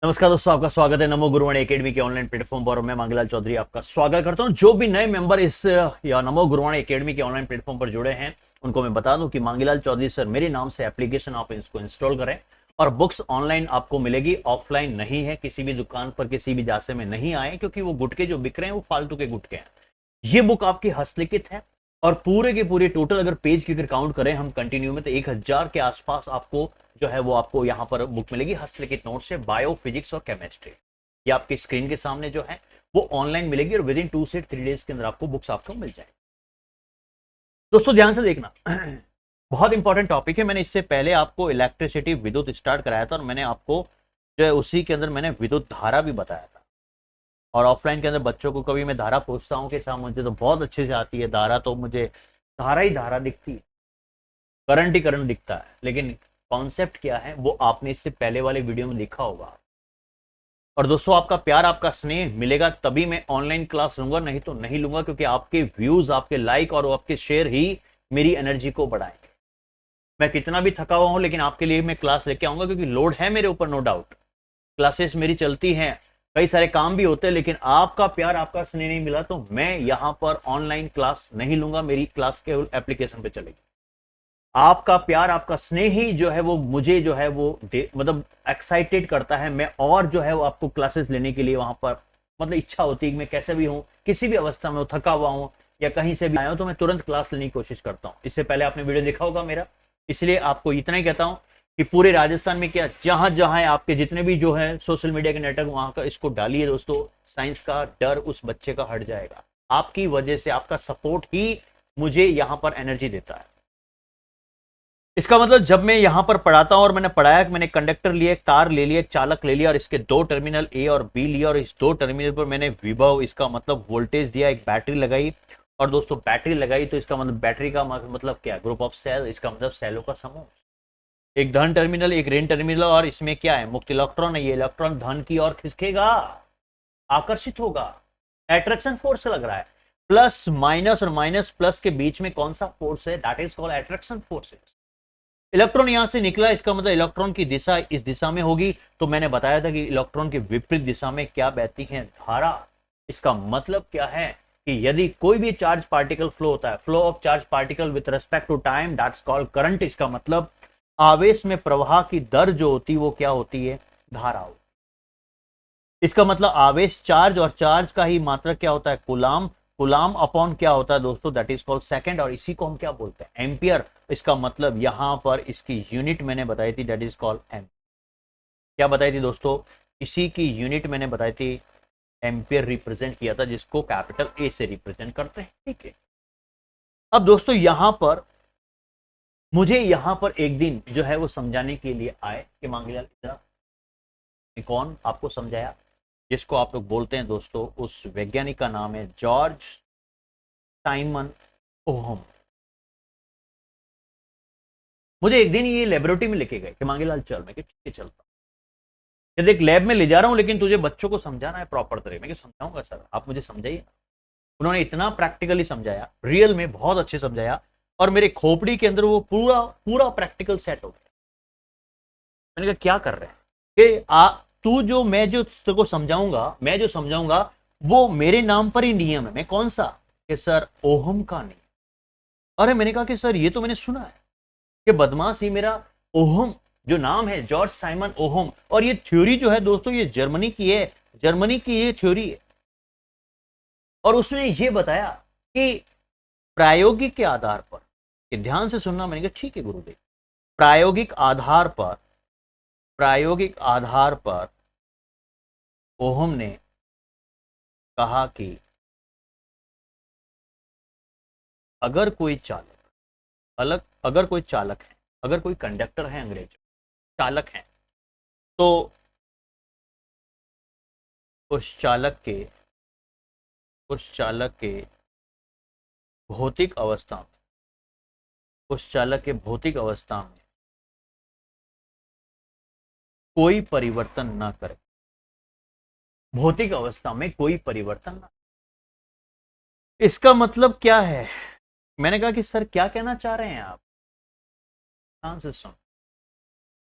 नमस्कार दोस्तों, आपका स्वागत है नमो गुरुवाणी एकेडमी के ऑनलाइन प्लेटफॉर्म पर। मैं मांगीलाल चौधरी आपका स्वागत करता हूं। जो भी नए मेंबर इस या नमो गुरुवाणी एकेडमी के ऑनलाइन प्लेटफॉर्म पर जुड़े हैं उनको मैं बता दूं कि मांगीलाल चौधरी सर मेरे नाम से एप्लीकेशन आप इसको इंस्टॉल करें और बुक्स ऑनलाइन आपको मिलेगी, ऑफलाइन नहीं है। किसी भी दुकान पर किसी भी जासे में नहीं आए, क्योंकि वो गुटके जो बिक रहे हैं वो फालतू के गुटके हैं। ये बुक आपकी हस्तलिखित है और पूरे के पूरे टोटल अगर पेज की अगर काउंट करें हम कंटिन्यू में, तो 1000 के आसपास आपको जो है वो आपको यहाँ पर बुक मिलेगी हस्तलिखित नोट से, बायो, फिजिक्स और केमिस्ट्री। ये आपकी स्क्रीन के सामने जो है वो ऑनलाइन मिलेगी और विद इन 2 से 3 डेज के अंदर आपको बुक्स आपको मिल जाएगी। दोस्तों ध्यान से देखना, बहुत इंपॉर्टेंट टॉपिक है। मैंने इससे पहले आपको इलेक्ट्रिसिटी विद्युत स्टार्ट कराया था और मैंने आपको जो है उसी के अंदर मैंने विद्युत धारा भी बताया था। और ऑफलाइन के अंदर बच्चों को कभी मैं धारा पूछता हूँ कि साहब मुझे तो बहुत अच्छे से आती है धारा, तो मुझे धारा ही धारा दिखती है, करंट ही करंट दिखता है, लेकिन कॉन्सेप्ट क्या है वो आपने इससे पहले वाले वीडियो में देखा होगा। और दोस्तों आपका प्यार आपका स्नेह मिलेगा तभी मैं ऑनलाइन क्लास लूंगा, नहीं तो नहीं लूंगा, क्योंकि आपके व्यूज, आपके लाइक और आपके शेयर ही मेरी एनर्जी को बढ़ाएंगे। मैं कितना भी थका हुआ हूं लेकिन आपके लिए मैं क्लास लेके आऊंगा, क्योंकि लोड है मेरे ऊपर, नो डाउट। क्लासेस मेरी चलती हैं, कई सारे काम भी होते हैं, लेकिन आपका प्यार आपका स्नेह नहीं मिला तो मैं यहां पर ऑनलाइन क्लास नहीं लूंगा। मेरी क्लास केवल एप्लीकेशन पे चलेगी। आपका प्यार आपका स्नेह ही जो है वो मुझे जो है वो मतलब एक्साइटेड करता है। मैं और जो है वो आपको क्लासेस लेने के लिए वहां पर मतलब इच्छा होती है कि मैं कैसे भी हूं, किसी भी अवस्था में थका हुआ हूं या कहीं से भी आया हूं, तो मैं तुरंत क्लास लेने की कोशिश करता हूं। इससे पहले आपने वीडियो देखा होगा मेरा, इसलिए आपको इतना ही कहता हूं कि पूरे राजस्थान में क्या जहां जहां है आपके जितने भी जो है सोशल मीडिया के नेटवर्क, वहां का इसको डालिए दोस्तों। साइंस का डर उस बच्चे का हट जाएगा। आपकी वजह से, आपका सपोर्ट ही मुझे यहां पर एनर्जी देता है। इसका मतलब जब मैं यहां पर पढ़ाता हूं और मैंने पढ़ाया कि मैंने कंडक्टर लिए, कार ले लिया, चालक ले लिया और इसके 2 टर्मिनल ए और बी लिया और इस 2 टर्मिनल पर मैंने विभव, इसका मतलब वोल्टेज दिया, एक बैटरी लगाई। और दोस्तों बैटरी लगाई तो इसका मतलब बैटरी का मतलब क्या, ग्रुप ऑफ सेल, इसका मतलब सेलों का समूह। एक धन टर्मिनल, एक ऋण टर्मिनल, और इसमें क्या है, मुक्त इलेक्ट्रॉन है। ये इलेक्ट्रॉन धन की ओर खिसकेगा, आकर्षित होगा, एट्रैक्शन फोर्स लग रहा है। प्लस माइनस और माइनस प्लस के बीच में कौन सा फोर्स है, that is called attraction force. Electron यहां से निकला, इसका मतलब इलेक्ट्रॉन की दिशा इस दिशा में होगी। तो मैंने बताया था कि इलेक्ट्रॉन के विपरीत दिशा में क्या बहती है, धारा। इसका मतलब क्या है कि यदि कोई भी चार्ज पार्टिकल फ्लो होता है, flow of charge particle with respect to time, that's called current. इसका मतलब आवेश में प्रवाह की दर जो होती है वो क्या होती है, धारा होती। इसका मतलब आवेश, चार्ज, और चार्ज का ही मात्रा क्या होता है, कूलाम। कूलाम अपॉन क्या होता है दोस्तों, दैट इज कॉल्ड सेकंड, और इसी को हम क्या बोलते हैं, एम्पियर। इसका मतलब यहां पर इसकी यूनिट मैंने बताई थी, दैट इज कॉल्ड एम। क्या बताई थी दोस्तों, इसी की यूनिट मैंने बताई थी, एम्पियर रिप्रेजेंट किया था, जिसको कैपिटल ए से रिप्रेजेंट करते हैं। ठीक है, अब दोस्तों यहां पर मुझे यहां पर एक दिन जो है वो समझाने के लिए आए कि मांगीलाल कौन, आपको समझाया, जिसको आप लोग बोलते हैं दोस्तों, उस वैज्ञानिक का नाम है जॉर्ज साइमन ओहम। मुझे एक दिन ये लेबोरेटरी में लेके गए कि मांगीलाल चल, मैं ठीक है चलता हूँ। देख लैब में ले जा रहा हूँ लेकिन तुझे बच्चों को समझाना है प्रॉपर तरह। मैं समझाऊंगा सर, आप मुझे समझाइए। उन्होंने इतना प्रैक्टिकली समझाया, रियल में बहुत अच्छे समझाया, और मेरे खोपड़ी के अंदर वो पूरा पूरा प्रैक्टिकल सेट हो गया। मैंने कहा क्या कर रहे हैं कि तू जो मैं जो तेको समझाऊंगा, मैं जो समझाऊंगा वो मेरे नाम पर ही नियम है। मैं कौन सा, कि सर ओहम का नियम। अरे मैंने कहा कि सर ये तो मैंने सुना है कि बदमाश ही मेरा ओहम जो नाम है, जॉर्ज साइमन ओहम, और ये थ्योरी जो है दोस्तों ये जर्मनी की है, जर्मनी की ये थ्योरी है। और उसने ये बताया कि प्रायोगिक के आधार पर, ध्यान से सुनना, मैंने कहा ठीक है गुरुदेव, प्रायोगिक आधार पर, प्रायोगिक आधार पर ओहम ने कहा कि अगर कोई चालक, अगर कोई चालक है, अगर कोई कंडक्टर है, अंग्रेज चालक है, तो उस चालक के भौतिक अवस्था में, उस चालक के भौतिक अवस्था में कोई परिवर्तन ना करे, भौतिक अवस्था में कोई परिवर्तन ना। इसका मतलब क्या है, मैंने कहा कि सर क्या कहना चाह रहे हैं आप, ध्यान से सुन।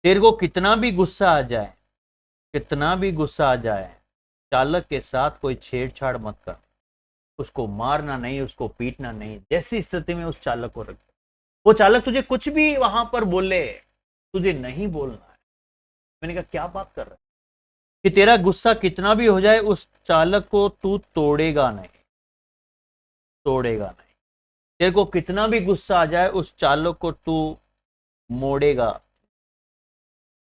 तेरे को कितना भी गुस्सा आ जाए, कितना भी गुस्सा आ जाए, चालक के साथ कोई छेड़छाड़ मत कर। उसको मारना नहीं, उसको पीटना नहीं, जैसी स्थिति में उस चालक को रख। वो चालक तुझे कुछ भी वहां पर बोले, तुझे नहीं बोलना है। मैंने कहा क्या बात कर रहा है, कि तेरा गुस्सा कितना भी हो जाए उस चालक को तू तोड़ेगा नहीं, तोड़ेगा नहीं। तेरे को कितना भी गुस्सा आ जाए उस चालक को तू मोड़ेगा।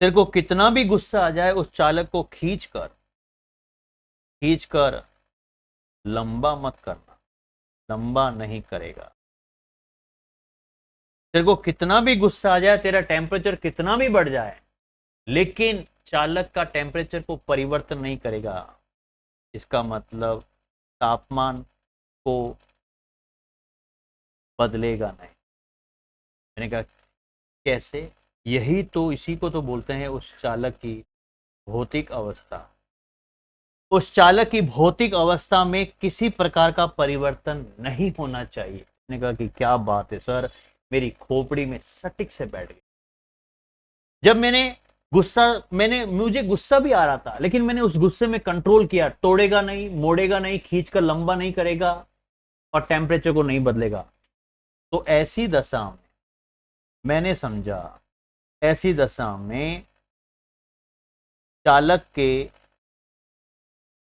तेरे को कितना भी गुस्सा आ जाए उस चालक को खींच कर लंबा मत करना, लंबा नहीं करेगा। तेरे को कितना भी गुस्सा आ जाए, तेरा टेम्परेचर कितना भी बढ़ जाए, लेकिन चालक का टेम्परेचर को परिवर्तन नहीं करेगा। इसका मतलब तापमान को बदलेगा नहीं। मैंने कहा कैसे? यही तो, इसी को तो बोलते हैं उस चालक की भौतिक अवस्था। उस चालक की भौतिक अवस्था में किसी प्रकार का परिवर्तन नहीं होना चाहिए। मैंने कहा कि क्या बात है सर, मेरी खोपड़ी में सटीक से बैठ गई। जब मुझे गुस्सा भी आ रहा था, लेकिन मैंने उस गुस्से में कंट्रोल किया। तोड़ेगा नहीं, मोड़ेगा नहीं, खींचकर लंबा नहीं करेगा और टेम्परेचर को नहीं बदलेगा। तो ऐसी दशा में मैंने समझा, ऐसी दशा में चालक के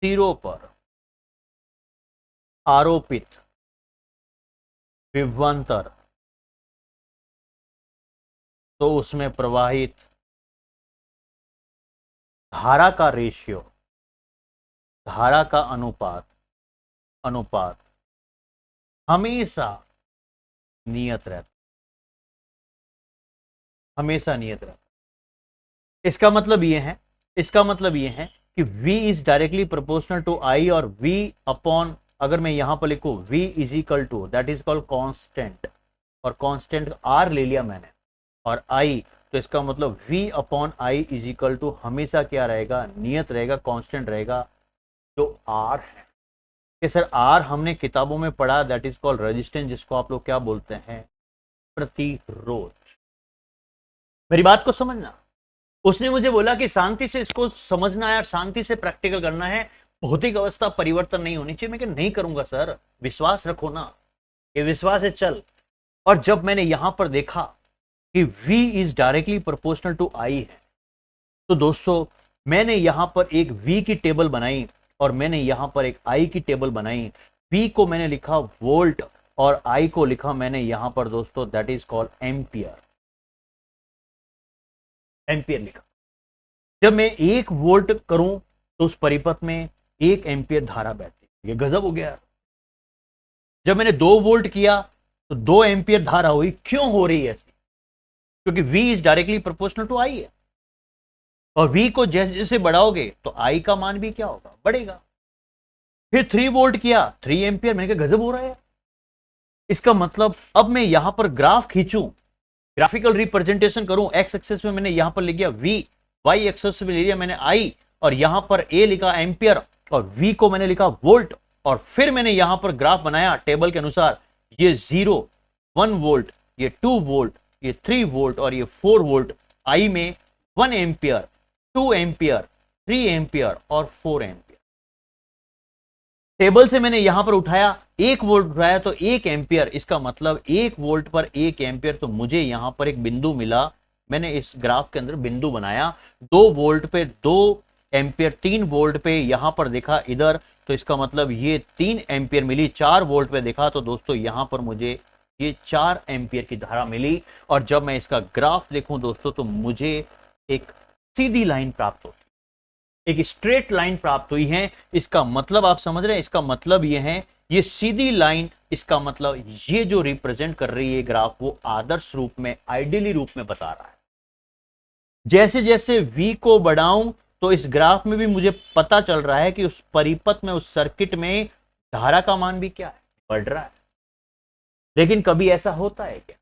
सिरों पर आरोपित विभवांतर, तो उसमें प्रवाहित धारा का रेशियो, धारा का अनुपात अनुपात हमेशा नियत रहता, हमेशा नियत रहता। इसका मतलब यह है कि V is directly proportional to I, और V अपॉन, अगर मैं यहां पर लिखूं V is equal to, that is called constant, और कांस्टेंट R ले लिया मैंने, और I, तो इसका मतलब V upon I is equal to हमेशा क्या रहेगा? नियत रहेगा, कांस्टेंट रहेगा, जो R है। कि सर R हमने किताबों में पढ़ा, दैट इज कॉल्ड रेजिस्टेंस, जिसको आप लोग क्या बोलते हैं? प्रतिरोध। मेरी बात को समझना। उसने मुझे बोला कि शांति से इसको समझना है और शांति से प्रैक्टिकल करना है, भौतिक अवस्था परिवर्तन नहीं होनी चाहिए। मैं क्या नहीं करूंगा सर, विश्वास रखो ना, ये विश्वास है, चल। और जब मैंने यहां पर देखा कि V is directly proportional to I है, तो दोस्तों मैंने यहां पर एक V की टेबल बनाई और मैंने यहां पर एक I की टेबल बनाई। V को मैंने लिखा वोल्ट और I को लिखा मैंने यहां पर दोस्तों, that is called ampere. Ampere लिखा। जब मैं 1 वोल्ट करूं तो उस परिपथ में 1 एम्पियर धारा बहती है। ये गजब हो गया। जब मैंने 2 वोल्ट किया तो 2 एम्पियर धारा हुई। क्यों हो रही है ऐसी? क्योंकि V is directly proportional to I है, और V को जैसे जैसे बढ़ाओगे तो I का मान भी क्या होगा? बढ़ेगा। फिर 3 वोल्ट किया, 3 एम्पियर। मैंने कहा गजब हो रहा है। इसका मतलब अब मैं यहां पर ग्राफ खींचूं, ग्राफिकल रिप्रेजेंटेशन करूं, एक्स एक्सिस में मैंने यहां पर लिख दिया V, वाई एक्सिस में ले लिया मैंने I, और यहां पर A लिखा एम्पियर, और V को मैंने लिखा वोल्ट, और फिर मैंने यहां पर ग्राफ बनाया टेबल के अनुसार। ये 0, 1 वोल्ट, ये 2 वोल्ट, ये 3 वोल्ट और ये 4 वोल्ट। I में 1 एम्पियर, 2 एम्पियर, 3 एम्पियर और 4 एम्पियर। टेबल से मैंने यहां पर उठाया, 1 वोल्ट उठाया तो 1 एम्पियर। इसका मतलब 1 वोल्ट पर 1 एम्पियर, तो मुझे यहां पर एक बिंदु मिला। मैंने इस ग्राफ के अंदर बिंदु बनाया। 2 वोल्ट पे 2 एम्पियर, 3 वोल्ट पे यहां पर देखा इधर, तो इसका मतलब ये 3 एम्पियर मिली। 4 वोल्ट पे देखा तो दोस्तों यहां पर मुझे ये 4 एम्पियर की धारा मिली। और जब मैं इसका ग्राफ देखूं दोस्तों, तो मुझे एक सीधी लाइन प्राप्त होती, एक स्ट्रेट लाइन प्राप्त हुई है। इसका मतलब आप समझ रहे हैं? इसका मतलब ये है, ये सीधी लाइन, इसका मतलब ये जो रिप्रेजेंट कर रही है ग्राफ, वो आदर्श रूप में, आइडियली रूप में बता रहा है। जैसे जैसे V को बढ़ाऊं तो इस ग्राफ में भी मुझे पता चल रहा है कि उस परिपथ में, उस सर्किट में धारा का मान भी क्या है? बढ़ रहा है। लेकिन कभी ऐसा होता है क्या?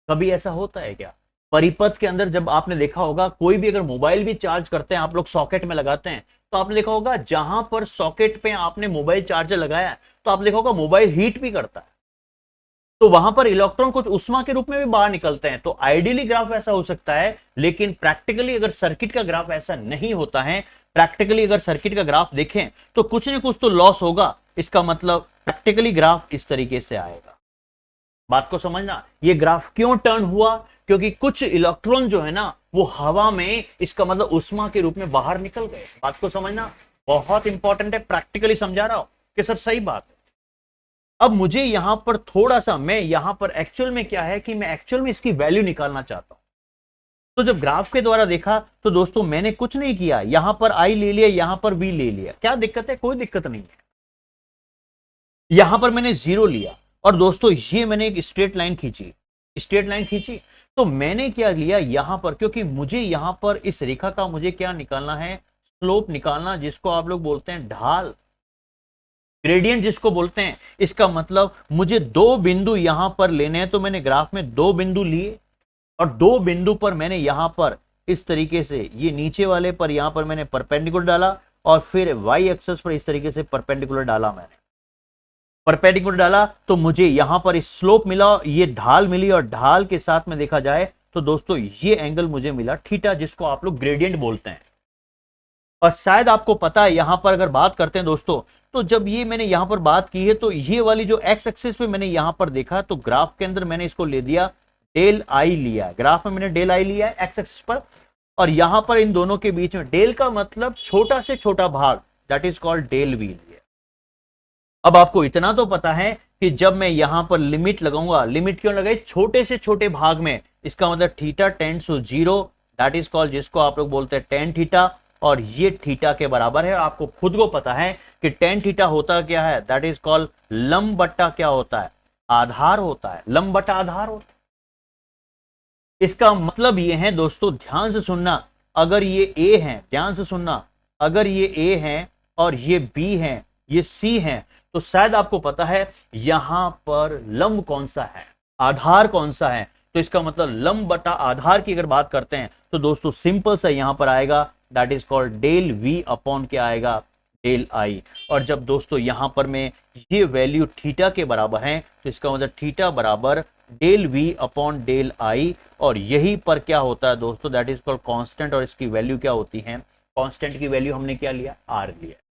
कभी ऐसा होता है क्या? परिपथ के अंदर जब आपने देखा होगा, कोई भी अगर मोबाइल भी चार्ज करते हैं, आप लोग सॉकेट में लगाते हैं, तो आपने देखा होगा जहां पर सॉकेट पे आपने मोबाइल चार्जर लगाया है, तो आपने देखा होगा मोबाइल हीट भी करता है। तो वहां पर इलेक्ट्रॉन कुछ उष्मा के रूप में भी बाहर निकलते हैं। तो आइडियली ग्राफ ऐसा हो सकता है, लेकिन प्रैक्टिकली अगर सर्किट का ग्राफ ऐसा नहीं होता है, प्रैक्टिकली अगर सर्किट का ग्राफ देखें तो कुछ ना कुछ तो लॉस होगा। इसका मतलब प्रैक्टिकली ग्राफ इस तरीके से आएगा। बात को समझना, ये ग्राफ क्यों टर्न हुआ, क्योंकि कुछ इलेक्ट्रॉन जो है ना वो हवा में, इसका मतलब उष्मा के रूप में बाहर निकल गए। बात को समझना बहुत इंपॉर्टेंट है, प्रैक्टिकली समझा रहा हूं कि सर सही बात है। अब मुझे यहां पर थोड़ा सा, मैं यहां पर एक्चुअल में क्या है कि मैं एक्चुअल में इसकी वैल्यू निकालना चाहता हूं। तो जब ग्राफ के द्वारा देखा तो दोस्तों मैंने कुछ नहीं किया, यहां पर आई ले लिया, यहां पर बी ले लिया। क्या दिक्कत है? कोई दिक्कत नहीं है। यहां पर मैंने 0 लिया और दोस्तों ये मैंने एक स्ट्रेट लाइन खींची, स्ट्रेट लाइन खींची। तो मैंने क्या लिया यहां पर, क्योंकि मुझे यहां पर इस रेखा का मुझे क्या निकालना है, स्लोप निकालना, जिसको आप लोग बोलते हैं ढाल, ग्रेडियंट जिसको बोलते हैं। इसका मतलब मुझे 2 बिंदु यहां पर लेने हैं, तो मैंने ग्राफ में 2 बिंदु लिए और 2 बिंदु पर मैंने यहां पर इस तरीके से, ये नीचे वाले पर यहां पर मैंने परपेंडिकुलर डाला और फिर वाई एक्सिस पर इस तरीके से परपेंडिकुलर डाला। मैंने परपेंडिकुलर डाला तो मुझे यहां पर इस स्लोप मिला, ये ढाल मिली, और ढाल के साथ में देखा जाए तो दोस्तों ये एंगल मुझे मिला थीटा, जिसको आप लोग ग्रेडियंट बोलते हैं। और शायद आपको पता है यहां पर अगर बात करते हैं दोस्तों, तो जब ये मैंने यहां पर बात की है तो ये वाली जो एक्स एक्सिस पे मैंने यहां पर देखा, तो ग्राफ के अंदर मैंने इसको ले दिया डेल आई लिया, ग्राफ में मैंने डेल आई लिया है एक्स एक्सिस पर, और यहां पर इन दोनों के बीच में डेल का मतलब छोटा से छोटा भाग, that is called del V लिया। अब आपको इतना तो पता है कि जब मैं यहां पर लिमिट लगाऊंगा, लिमिट क्यों लगाई, छोटे से छोटे भाग में, इसका मतलब theta tends to 0, that is called, जिसको आप लोग बोलते हैं टेन थीटा, और ये थीटा के बराबर है। आपको खुद को पता है कि टेन थीटा होता क्या है, दैट इज कॉल्ड लंब बट्टा क्या होता है, आधार होता है, लंब बट्टा आधार होता है। इसका मतलब ये है दोस्तों, ध्यान से सुनना, अगर ये ए है, ध्यान से सुनना, अगर ये ए है और ये बी है, ये सी है, तो शायद आपको पता है यहां पर लंब कौन सा है, आधार कौन सा है। तो इसका मतलब लंब बटा आधार की अगर बात करते हैं तो दोस्तों सिंपल सा यहां पर आएगा, that is called del V upon क्या आएगा, डेल आई। और जब दोस्तों यहां पर में ये वैल्यू थीटा के बराबर है, तो इसका मतलब थीटा बराबर del V upon del I, और यही पर क्या होता है दोस्तों, दैट इज कॉल्ड कांस्टेंट, और इसकी वैल्यू क्या होती है, कांस्टेंट की वैल्यू हमने क्या लिया, आर लिया।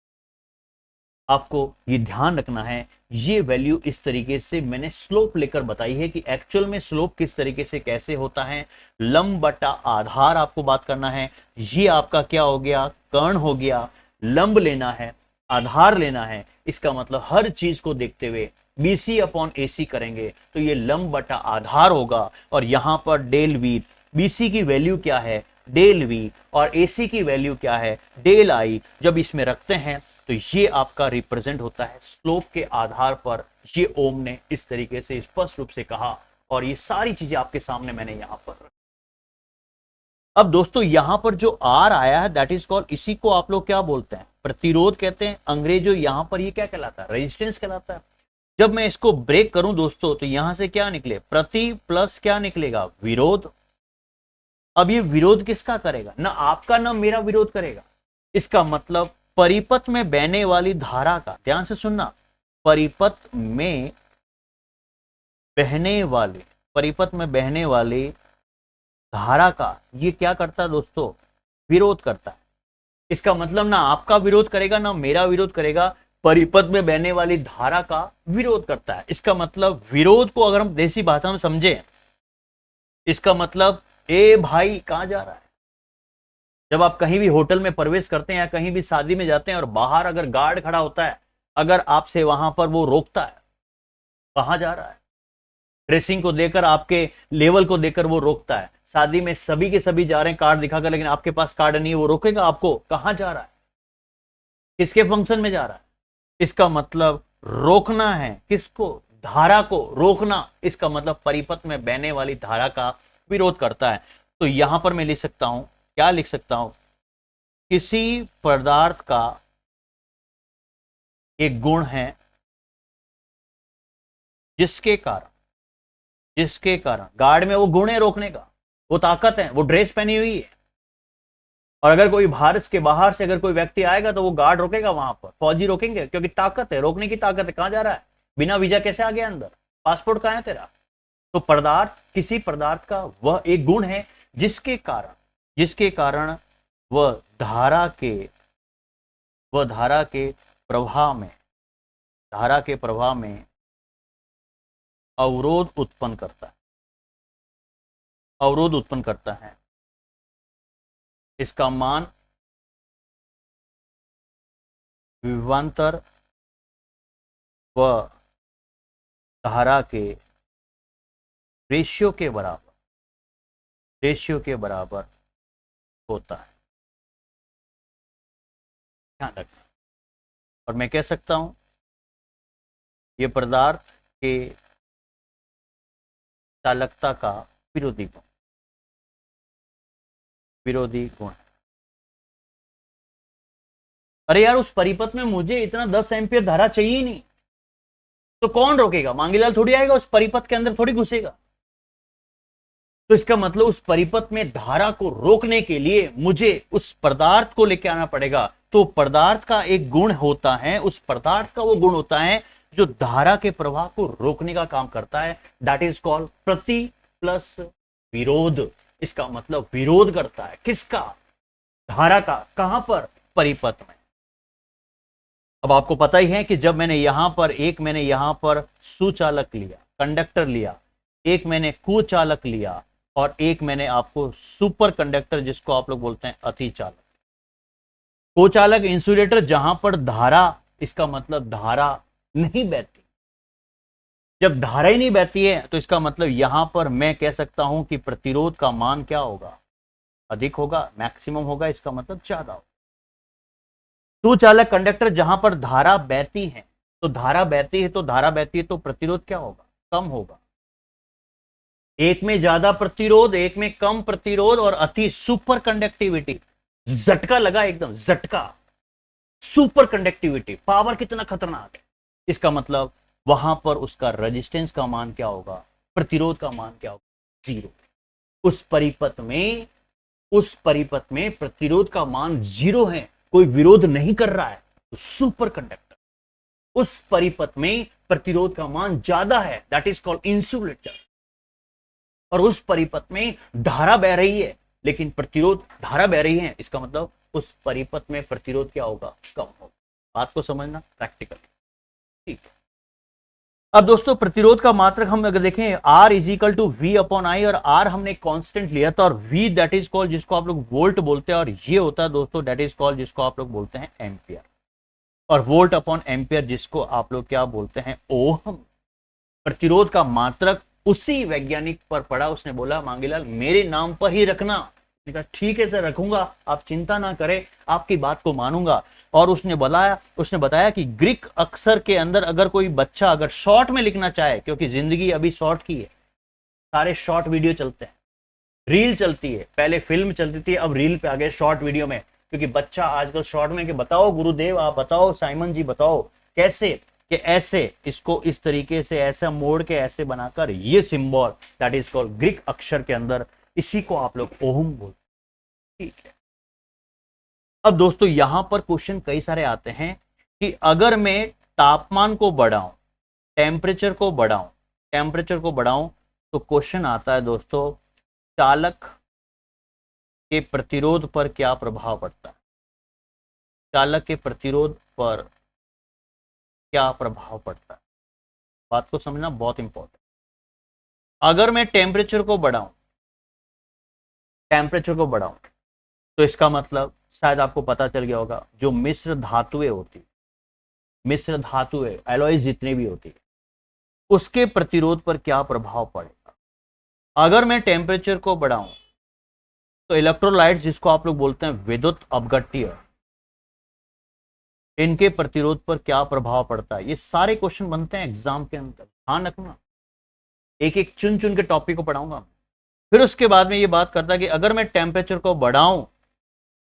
आपको ये ध्यान रखना है, ये वैल्यू इस तरीके से मैंने स्लोप लेकर बताई है कि एक्चुअल में स्लोप किस तरीके से कैसे होता है। लंब बटा आधार आपको बात करना है, ये आपका क्या हो गया, कर्ण हो गया, लंब लेना है, आधार लेना है, इसका मतलब हर चीज को देखते हुए BC अपॉन AC करेंगे तो ये लंब बटा आधार होगा। और यहां पर डेल वी, BC की वैल्यू क्या है, डेल वी, और AC की वैल्यू क्या है, डेल आई, जब इसमें रखते हैं तो ये आपका रिप्रेजेंट होता है स्लोप के आधार पर। ये ओम ने इस तरीके से स्पष्ट रूप से कहा, और ये सारी चीजें आपके सामने मैंने यहां पर रखी। अब दोस्तों यहां पर जो आर आया है, दैट इज कॉल्ड, इसी को आप लोग क्या बोलते हैं, प्रतिरोध कहते हैं अंग्रेजों। यहां पर ये क्या कहलाता है, रेजिस्टेंस कहलाता है। जब मैं इसको ब्रेक करूं दोस्तों, तो यहां से क्या निकले, प्रति प्लस क्या निकलेगा, विरोध। अब ये विरोध किसका करेगा, ना आपका ना मेरा विरोध करेगा। इसका मतलब परिपथ में बहने वाली धारा का, ध्यान से सुनना, परिपथ में बहने वाले, परिपथ में बहने वाले धारा का ये क्या करता है दोस्तों, विरोध करता है। इसका मतलब ना आपका विरोध करेगा ना मेरा विरोध करेगा, परिपथ में बहने वाली धारा का विरोध करता है। इसका मतलब विरोध को अगर हम देसी भाषा में समझे, इसका मतलब ए भाई कहां जा रहा है। जब आप कहीं भी होटल में प्रवेश करते हैं या कहीं भी शादी में जाते हैं और बाहर अगर गार्ड खड़ा होता है, अगर आपसे वहां पर वो रोकता है, कहां जा रहा है, ड्रेसिंग को देकर, आपके लेवल को देकर वो रोकता है। शादी में सभी के सभी जा रहे हैं कार्ड दिखाकर, लेकिन आपके पास कार्ड नहीं है, वो रोकेगा आपको, कहां जा रहा है, किसके फंक्शन में जा रहा है। इसका मतलब रोकना है, किसको, धारा को रोकना। इसका मतलब परिपथ में बहने वाली धारा का विरोध करता है। तो यहां पर मैं लिख सकता हूं, क्या लिख सकता हूं, किसी पदार्थ का एक गुण है जिसके कारण गार्ड में वो गुण है रोकने का, वो ताकत है, वो ड्रेस पहनी हुई है। और अगर कोई भारत के बाहर से अगर कोई व्यक्ति आएगा तो वो गार्ड रोकेगा, वहां पर फौजी रोकेंगे, क्योंकि ताकत है, रोकने की ताकत है। कहां जा रहा है, बिना वीजा कैसे आ गया अंदर, पासपोर्ट कहाँ है तेरा? तो पदार्थ किसी पदार्थ का वह एक गुण है जिसके कारण वह धारा के प्रवाह में अवरोध उत्पन्न करता है। इसका मान विभवांतर व धारा के रेशियो के बराबर होता है। ध्यान रखना। और मैं कह सकता हूं यह पदार्थ के चालकता का विरोधी गुण है। अरे यार, उस परिपथ में मुझे इतना 10 एम्पियर धारा चाहिए ही नहीं, तो कौन रोकेगा? मांगीलाल थोड़ी आएगा, उस परिपथ के अंदर थोड़ी घुसेगा। तो इसका मतलब उस परिपथ में धारा को रोकने के लिए मुझे उस पदार्थ को लेकर आना पड़ेगा। तो पदार्थ का एक गुण होता है, उस पदार्थ का वो गुण होता है जो धारा के प्रवाह को रोकने का काम करता है। दैट इज कॉल्ड प्रति प्लस विरोध। इसका मतलब विरोध करता है किसका? धारा का। कहां पर? परिपथ में। अब आपको पता ही है कि जब मैंने यहां पर सुचालक लिया, कंडक्टर लिया, एक मैंने कुचालक लिया और एक मैंने आपको सुपर कंडक्टर जिसको आप लोग बोलते हैं अतिचालक। कुचालक इंसुलेटर जहां पर धारा, इसका मतलब धारा नहीं बहती। जब धारा ही नहीं बहती है तो इसका मतलब यहां पर मैं कह सकता हूं कि प्रतिरोध का मान क्या होगा? अधिक होगा, मैक्सिमम होगा, इसका मतलब ज्यादा होगा। सुचालक कंडक्टर जहां पर धारा बहती है तो धारा बहती है तो प्रतिरोध क्या होगा? कम होगा। एक में ज्यादा प्रतिरोध, एक में कम प्रतिरोध और अति सुपर कंडक्टिविटी। झटका लगा, एकदम झटका। सुपर कंडक्टिविटी, पावर कितना खतरनाक है। इसका मतलब वहां पर उसका रेजिस्टेंस का मान क्या होगा? प्रतिरोध का मान क्या होगा? 0। उस परिपथ में प्रतिरोध का मान 0 है, कोई विरोध नहीं कर रहा है, तो सुपर कंडक्टर। उस परिपथ में प्रतिरोध का मान ज्यादा है, दैट इज कॉल्ड इंसुलेटर। और उस परिपथ में धारा बह रही है लेकिन प्रतिरोध, धारा बह रही है, इसका मतलब उस परिपथ में प्रतिरोध क्या होगा? कम होगा। बात को समझना प्रैक्टिकल, ठीक है। अब दोस्तों प्रतिरोध का मात्रक हम अगर देखें R is equal to V upon I, और R हमने कांस्टेंट लिया था, और V दैट इज कॉल्ड जिसको आप लोग वोल्ट बोलते हैं, और ये होता है दोस्तों दैट इज कॉल्ड जिसको आप लोग बोलते हैं एम्पियर, और वोल्ट अपॉन एम्पियर जिसको आप लोग क्या बोलते हैं? ओम। प्रतिरोध का मात्रक उसी वैज्ञानिक पर पड़ा, उसने बोला मांगीलाल मेरे नाम पर ही रखना। कहा ठीक है सर, रखूंगा, आप चिंता ना करें, आपकी बात को मानूंगा। और उसने बताया कि ग्रीक अक्षर के अंदर अगर कोई बच्चा अगर शॉर्ट में लिखना चाहे, क्योंकि जिंदगी अभी शॉर्ट की है, सारे शॉर्ट वीडियो चलते हैं, रील चलती है, पहले फिल्म चलती थी, अब रील पे आ गए शॉर्ट वीडियो में, क्योंकि बच्चा आजकल शॉर्ट में कि बताओ गुरुदेव, आप बताओ, साइमन जी बताओ कैसे, कि ऐसे इसको इस तरीके से ऐसा मोड़ के ऐसे बनाकर ये symbol that is called Greek अक्षर के अंदर, इसी को आप लोग ओम बोलते हैं, ठीक है। अब दोस्तों यहां पर क्वेश्चन कई सारे आते हैं कि अगर मैं तापमान को बढ़ाऊं, टेम्परेचर को बढ़ाऊं तो क्वेश्चन आता है दोस्तों चालक के प्रतिरोध पर क्या प्रभाव पड़ता है? चालक के प्रतिरोध पर क्या प्रभाव पड़ता है? बात को समझना बहुत इंपॉर्टेंट। अगर मैं टेम्परेचर को बढ़ाऊं तो इसका मतलब शायद आपको पता चल गया होगा, जो मिश्र धातुएं एलॉयज जितने भी होती है, उसके प्रतिरोध पर क्या प्रभाव पड़ेगा? अगर मैं टेम्परेचर को बढ़ाऊं तो इलेक्ट्रोलाइट जिसको आप लोग बोलते हैं विद्युत अपघट्य, इनके प्रतिरोध पर क्या प्रभाव पड़ता है? ये सारे क्वेश्चन बनते हैं एग्जाम के अंदर, ध्यान रखना। एक एक चुन चुन के टॉपिक को पढ़ाऊंगा। फिर उसके बाद में ये बात करता है कि अगर मैं टेम्परेचर को बढ़ाऊं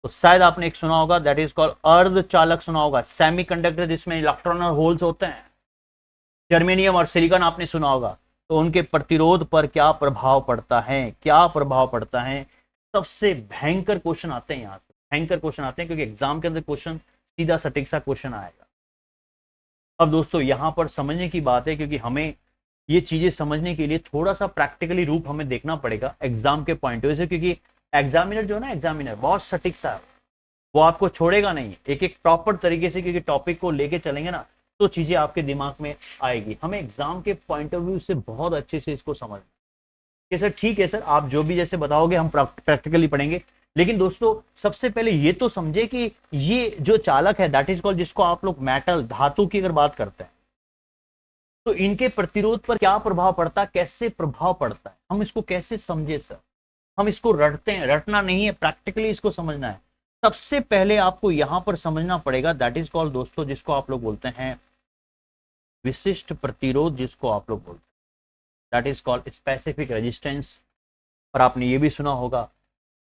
तो शायद आपने एक सुना होगा दैट इज कॉल्ड अर्धचालक, सुना होगा, सेमीकंडक्टर जिसमें इलेक्ट्रॉन और होल्स होते हैं, जर्मेनियम और सिलिकॉन आपने सुना होगा। तो उनके प्रतिरोध पर क्या प्रभाव पड़ता है? सबसे भयंकर क्वेश्चन आते हैं, यहां से भयंकर क्वेश्चन आते हैं, क्योंकि एग्जाम के अंदर क्वेश्चन सीधा सटीक सा क्वेश्चन आएगा। अब दोस्तों यहां पर समझने की बात है, क्योंकि हमें ये चीजें समझने के लिए थोड़ा सा प्रैक्टिकली रूप हमें देखना पड़ेगा एग्जाम के पॉइंट ऑफ व्यू से, क्योंकि एग्जामिनर जो है ना, एग्जामिनर बहुत सटीक सा है, वो आपको छोड़ेगा नहीं एक एक प्रॉपर तरीके से, क्योंकि टॉपिक को लेके चलेंगे ना तो चीजें आपके दिमाग में आएगी। हमें एग्जाम के पॉइंट ऑफ व्यू से बहुत अच्छे से इसको समझना कि सर ठीक है सर, आप जो भी जैसे बताओगे हम प्रैक्टिकली पढ़ेंगे। लेकिन दोस्तों सबसे पहले ये तो समझे कि ये जो चालक है दैट इज कॉल्ड, जिसको आप लोग मेटल धातु की अगर बात करते हैं तो इनके प्रतिरोध पर क्या प्रभाव पड़ता है, कैसे प्रभाव पड़ता है, हम इसको कैसे समझे सर। हम इसको रटते हैं, रटना नहीं है, प्रैक्टिकली इसको समझना है। सबसे पहले आपको यहां पर समझना पड़ेगा दैट इज कॉल्ड दोस्तों, जिसको आप लोग बोलते हैं विशिष्ट प्रतिरोध, जिसको आप लोग बोलते हैं that is called specific resistance. और आपने ये भी सुना होगा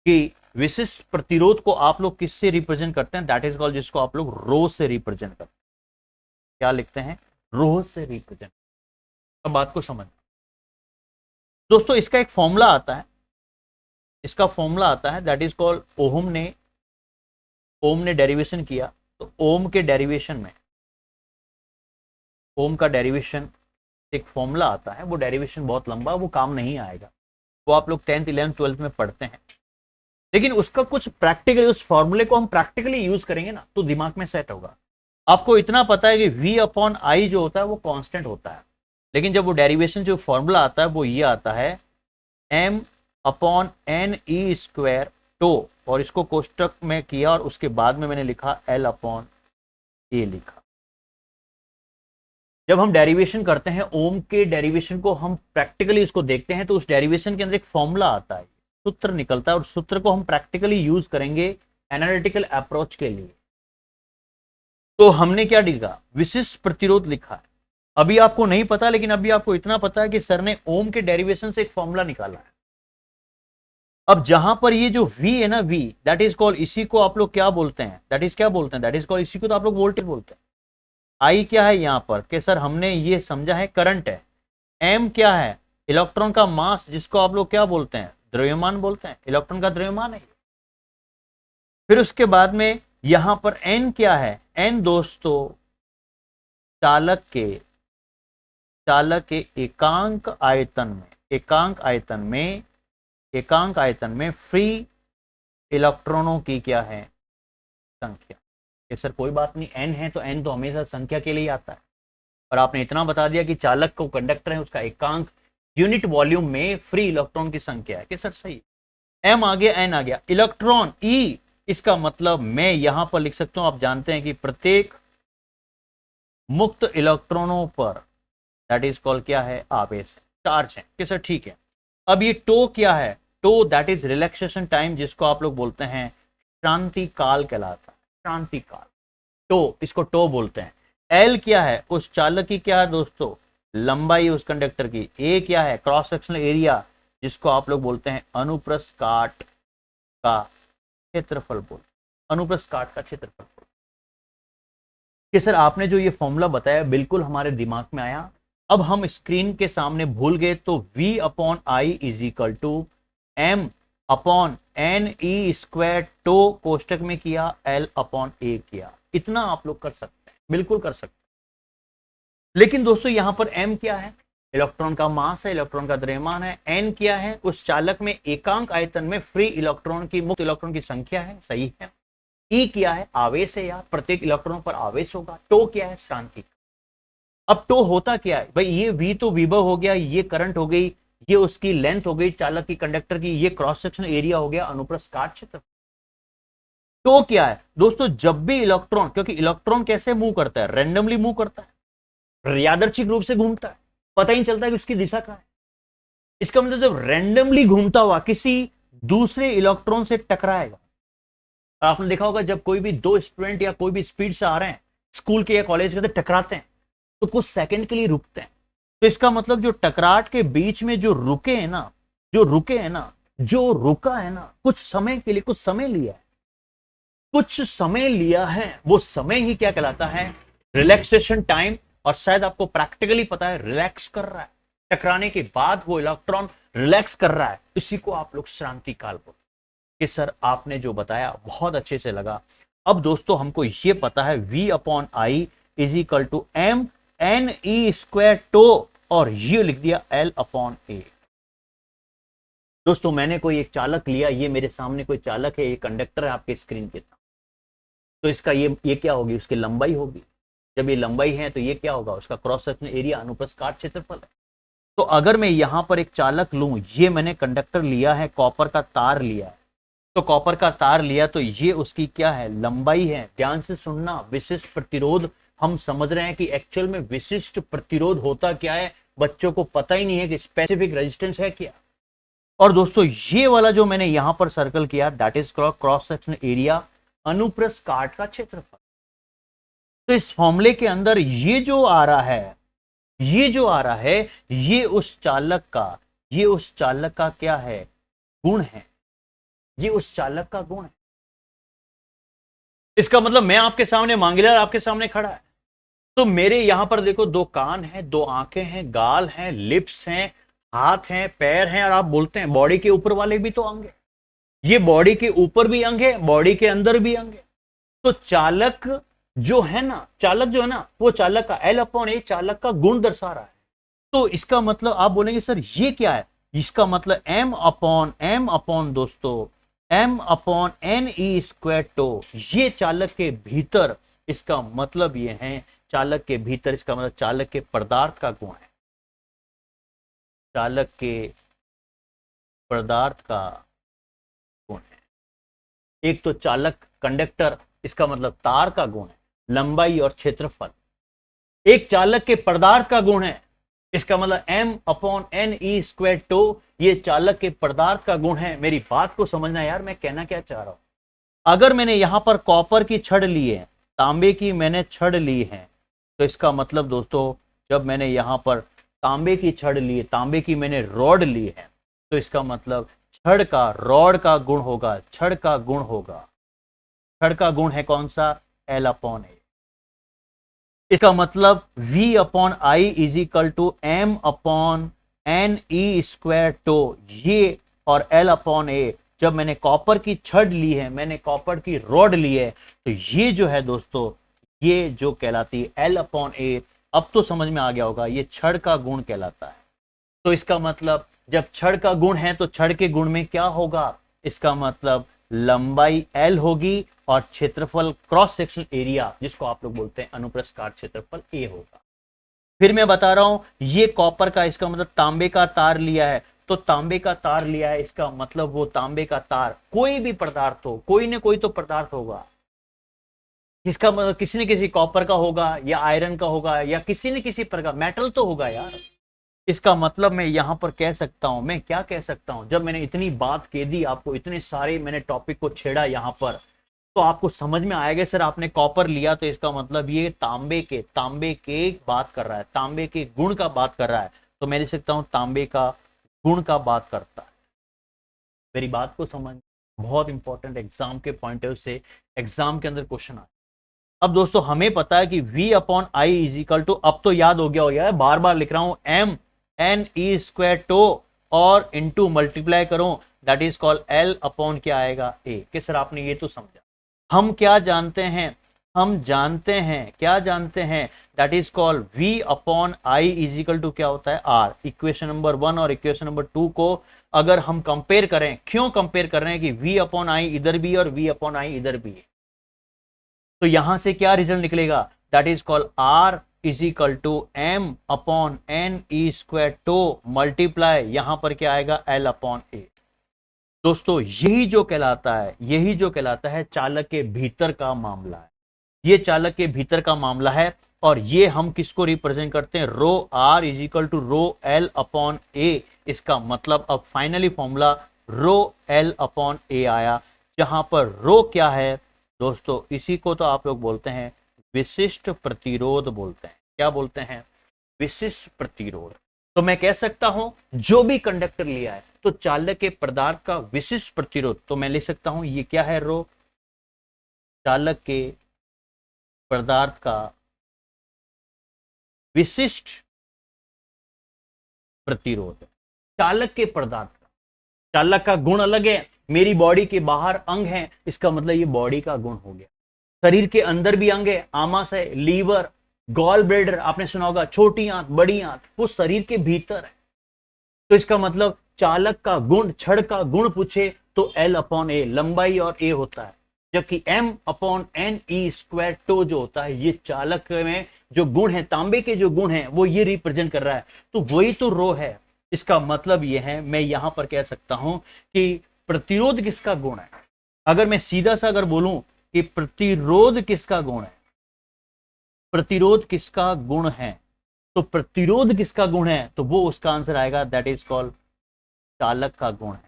कि विशिष्ट प्रतिरोध को आप लोग किससे रिप्रेजेंट करते हैं, दैट इज कॉल्ड, जिसको आप लोग रो से रिप्रेजेंट करते हैं। क्या लिखते हैं, रो से रिप्रेजेंट। अब बात को समझ दोस्तों, इसका एक फॉर्मूला आता है, इसका फॉर्मूला आता है दैट इज कॉल्ड, ओम ने डेरिवेशन किया, तो ओम के डेरिवेशन में, ओम का डेरिवेशन एक फॉर्मूला आता है, वो डेरिवेशन बहुत लंबा, वो काम नहीं आएगा, वो आप लोग 10th 11th 12th में पढ़ते हैं। लेकिन उसका कुछ प्रैक्टिकली, उस फॉर्मूले को हम प्रैक्टिकली यूज करेंगे ना तो दिमाग में सेट होगा। आपको इतना पता है कि V/I जो होता है वो कांस्टेंट होता है, लेकिन जब वो डेरिवेशन जो फॉर्मूला आता है वो ये आता है M/NE² टो, और इसको कोष्टक में किया और उसके बाद में मैंने लिखा L/A लिखा। जब हम डेरिवेशन करते हैं ओम के डेरिवेशन को, हम प्रैक्टिकली इसको देखते हैं तो उस डेरिवेशन के अंदर एक फॉर्मूला आता है, सूत्र निकलता है, और सूत्र को हम प्रैक्टिकली यूज करेंगे एनालिटिकल अप्रोच के लिए। तो हमने क्या लिखा, विशिष्ट प्रतिरोध लिखा है। अभी आपको नहीं पता, लेकिन अभी आपको इतना पता है कि सर ने ओम के डेरिवेशन से एक फॉर्मूला निकाला है। अब जहां पर ये जो V है ना, V दैट इज कॉल्ड, इसी को आप लोग क्या बोलते हैं, दैट इज क्या बोलते हैं, दैट इज कॉल्ड, इसी को तो आप लोग वोल्टेज बोलते हैं। I क्या है यहाँ पर कि सर हमने ये समझा है करंट है। M क्या है, इलेक्ट्रॉन का मास, जिसको आप लोग क्या बोलते हैं, द्रव्यमान बोलते हैं, इलेक्ट्रॉन का द्रव्यमान है। फिर उसके बाद में यहां पर N क्या है, N दोस्तों चालक के एकांक आयतन में फ्री इलेक्ट्रॉनों की क्या है, संख्या। कि सर कोई बात नहीं, N है तो N तो हमेशा संख्या के लिए आता है, और आपने इतना बता दिया कि चालक को कंडक्टर है उसका एकांक यूनिट वॉल्यूम में फ्री इलेक्ट्रॉन की संख्या है, कि सर सही। M आ गया, N आ गया, इलेक्ट्रॉन E, इसका मतलब मैं यहां पर लिख सकता हूं, आप जानते हैं कि प्रत्येक मुक्त इलेक्ट्रॉनों पर दैट इज कॉल्ड क्या है, आवेश, चार्ज है, कि सर ठीक है। अब ये टो क्या है, tau that is relaxation time, जिसको आप लोग बोलते हैं शांति काल कहलाता है, शांति काल, टो, इसको टो बोलते हैं। एल क्या है, उस चालक की क्या है दोस्तों, लंबाई उस कंडक्टर की। ए क्या है, क्रॉस सेक्शनल एरिया, जिसको आप लोग बोलते हैं अनुप्रस्थ काट का क्षेत्रफल बोल, अनुप्रस्थ काट का क्षेत्रफल बोल। कि सर आपने जो ये फॉर्मूला बताया बिल्कुल हमारे दिमाग में आया। अब हम स्क्रीन के सामने भूल गए तो V/I is equal to M/NE² टो, कोष्टक में किया L/A किया। इतना आप लोग कर सकते हैं, बिल्कुल कर सकते हैं। लेकिन दोस्तों यहां पर M क्या है, इलेक्ट्रॉन का मास है, इलेक्ट्रॉन का द्रव्यमान है। N क्या है, उस चालक में एकांक आयतन में फ्री इलेक्ट्रॉन की, मुक्त इलेक्ट्रॉन की संख्या है, सही है। E क्या है, आवेश है यार, प्रत्येक इलेक्ट्रॉन पर आवेश होगा। टो क्या है, शांति। अब टो होता क्या है भाई, ये V तो विभव हो गया, ये करंट हो गई, ये उसकी लेंथ हो गई चालक की, कंडक्टर की, ये क्रॉस सेक्शन एरिया हो गया, अनुप्रस्थ काट क्षेत्र। टो क्या है दोस्तों, जब भी इलेक्ट्रॉन, क्योंकि इलेक्ट्रॉन कैसे मूव करता है, रैंडमली मूव करता है, यादृच्छिक रूप से घूमता है, पता ही नहीं चलता कि उसकी दिशा क्या है। इसका मतलब जब रैंडमली घूमता हुआ किसी दूसरे इलेक्ट्रॉन से टकराएगा। आपने देखा होगा जब कोई भी दो स्टूडेंट या कोई भी स्पीड से आ रहे हैं स्कूल के या कॉलेज के, टकराते हैं तो कुछ सेकंड के लिए रुकते हैं। तो इसका मतलब जो टकराट के बीच में जो रुका है ना, कुछ समय के लिए, कुछ समय लिया है, वो समय ही क्या कहलाता है, रिलैक्सेशन टाइम। और शायद आपको प्रैक्टिकली पता है, रिलैक्स कर रहा है, टकराने के बाद वो इलेक्ट्रॉन रिलैक्स कर रहा है, इसी को आप लोग शांति काल बोलते हैं। कि सर आपने जो बताया बहुत अच्छे से लगा। अब दोस्तों हमको ये पता है V/I is equal to M/NE² to, और ये लिख दिया L अपॉन ए। दोस्तों मैंने कोई एक चालक लिया, ये मेरे सामने कोई चालक है, ये कंडक्टर है आपके स्क्रीन के सामने, तो इसका ये क्या होगी, उसकी लंबाई होगी। जब ये लंबाई है तो ये क्या होगा, उसका क्रॉस सेक्शनल एरिया अनुप्रस्थ काट क्षेत्रफल है। तो अगर मैं यहां पर एक चालक लूं, ये मैंने कंडक्टर लिया है, कॉपर का तार लिया है, तो कॉपर का तार लिया तो ये उसकी क्या है, लंबाई है। ध्यान से सुनना, विशिष्ट प्रतिरोध हम समझ रहे हैं कि एक्चुअल में विशिष्ट प्रतिरोध होता क्या है, बच्चों को पता ही नहीं है कि स्पेसिफिक रेजिस्टेंस है क्या। और दोस्तों ये वाला जो मैंने यहां पर सर्कल किया, that is cross sectional area अनुप्रस्थ काट का क्षेत्रफल। तो इस फॉर्मूले के अंदर ये जो आ रहा है, ये उस चालक का क्या है, गुण है। ये उस चालक का गुण है। इसका मतलब मैं आपके सामने, मांगीलाल आपके सामने खड़ा है, तो मेरे यहां पर देखो दो कान हैं, दो आंखें हैं, गाल हैं, लिप्स हैं, हाथ हैं, पैर हैं, और आप बोलते हैं बॉडी के ऊपर वाले भी तो अंग है। ये बॉडी के ऊपर भी अंग है, बॉडी के अंदर भी अंग है। तो चालक जो है ना, वो चालक का L अपॉन ए चालक का गुण दर्शा रहा है। तो इसका मतलब आप बोलेंगे सर ये क्या है, इसका मतलब m अपॉन दोस्तों m upon N E square tau, ये चालक के भीतर, इसका मतलब ये है चालक के भीतर, इसका मतलब चालक के पदार्थ का गुण है, चालक के पदार्थ का गुण है। एक तो चालक कंडक्टर, इसका मतलब तार का गुण है, लंबाई और क्षेत्रफल। एक चालक के पदार्थ का गुण है, इसका मतलब m upon N E square tau, ये चालक के पदार्थ का गुण है। मेरी बात को समझना यार, मैं कहना क्या चाह रहा हूं। अगर मैंने यहां पर कॉपर की छड़ ली है, तांबे की मैंने छड़ ली है, तो इसका मतलब दोस्तों जब मैंने यहां पर तांबे की छड़ ली है, तांबे की मैंने रॉड ली है, तो इसका मतलब छड़ का, रॉड का गुण होगा, छड़ का गुण है कौन सा, L अपॉन ए। इसका मतलब V upon I is equal to M upon N E square tau, ये और L अपॉन ए। जब मैंने कॉपर की छड़ ली है, मैंने कॉपर की रॉड ली है, तो ये जो है दोस्तों, ये जो कहलाती है L अपॉन ए। अब तो समझ में आ गया होगा, ये छड़ का गुण कहलाता है। तो इसका मतलब जब छड़ का गुण है तो छड़ के गुण में क्या होगा, इसका मतलब लंबाई L होगी और क्षेत्रफल क्रॉस सेक्शनल एरिया, जिसको आप लोग बोलते हैं अनुप्रस्थ काट क्षेत्रफल, A होगा। फिर मैं बता रहा हूं, ये कॉपर का, इसका मतलब तांबे का तार लिया है, तो तांबे का तार लिया है, इसका मतलब वो तांबे का तार, कोई भी पदार्थ हो, कोई ना कोई तो पदार्थ होगा, इसका मतलब किसी न किसी कॉपर का होगा या आयरन का होगा या किसी न किसी प्रकार मेटल तो होगा यार। इसका मतलब मैं यहां पर कह सकता हूं, मैं क्या कह सकता हूं, जब मैंने इतनी बात कह दी आपको, इतने सारे मैंने टॉपिक को छेड़ा यहां पर, तो आपको समझ में आएगा सर आपने कॉपर लिया तो इसका मतलब ये तांबे के बात कर रहा है, तांबे के गुण का बात कर रहा है, तो मैं लिख सकता हूं तांबे का गुण का बात करता है। मेरी बात को समझ, बहुत इंपॉर्टेंट एग्जाम के पॉइंट ऑफ से, एग्जाम के अंदर क्वेश्चन आए। अब दोस्तों हमें पता है कि V upon I is equal to, अब तो याद हो गया है, बार बार लिख रहा हूं, M N E square tau और इनटू मल्टीप्लाई करो, that is called L upon क्या आएगा, A। कि सर आपने ये तो समझा। हम क्या जानते हैं, क्या जानते हैं, that is called V upon I is equal to क्या होता है, R। इक्वेशन नंबर 1 और इक्वेशन नंबर 2 को अगर हम कंपेयर करें, क्यों कंपेयर कर रहे हैं कि V अपॉन आई इधर भी और V अपॉन आई इधर भी है, तो यहां से क्या रिजल्ट निकलेगा, that is called R is equal to M upon N E square tau multiply, यहां पर क्या आएगा, L अपॉन ए। दोस्तों यही जो कहलाता है चालक के भीतर का मामला है, ये चालक के भीतर का मामला है। और ये हम किसको रिप्रेजेंट करते हैं, rho R is equal to rho L upon A. इसका मतलब अब finally formula rho L upon A आया, जहां पर रो क्या है दोस्तों, इसी को तो आप लोग बोलते हैं विशिष्ट प्रतिरोध बोलते हैं। क्या बोलते हैं, विशिष्ट प्रतिरोध। तो मैं कह सकता हूं जो भी कंडक्टर लिया है तो चालक के पदार्थ का विशिष्ट प्रतिरोध, तो मैं लिख सकता हूं ये क्या है, रो चालक के पदार्थ का विशिष्ट प्रतिरोध। चालक के पदार्थ का, चालक का गुण अलग है, मेरी बॉडी के बाहर अंग है, इसका मतलब ये बॉडी का गुण हो गया। शरीर के अंदर भी अंग है, आमाशय, लीवर, गॉल ब्लेडर आपने सुना होगा, छोटी आंत बड़ी आंत, वो शरीर के भीतर है। तो इसका मतलब चालक का गुण, छड़ का गुण पूछे तो L अपॉन ए लंबाई और ए होता है, जबकि M upon N E square tau जो होता है ये चालक में जो गुण है, तांबे के जो गुण है वो ये रिप्रेजेंट कर रहा है। तो वही तो रो है। इसका मतलब ये है, मैं यहां पर कह सकता हूं कि प्रतिरोध किसका गुण है। अगर मैं सीधा सा अगर बोलूं कि प्रतिरोध किसका गुण है, प्रतिरोध किसका गुण है, तो प्रतिरोध किसका गुण है, तो वो उसका आंसर आएगा दैट इज कॉल्ड चालक का गुण है।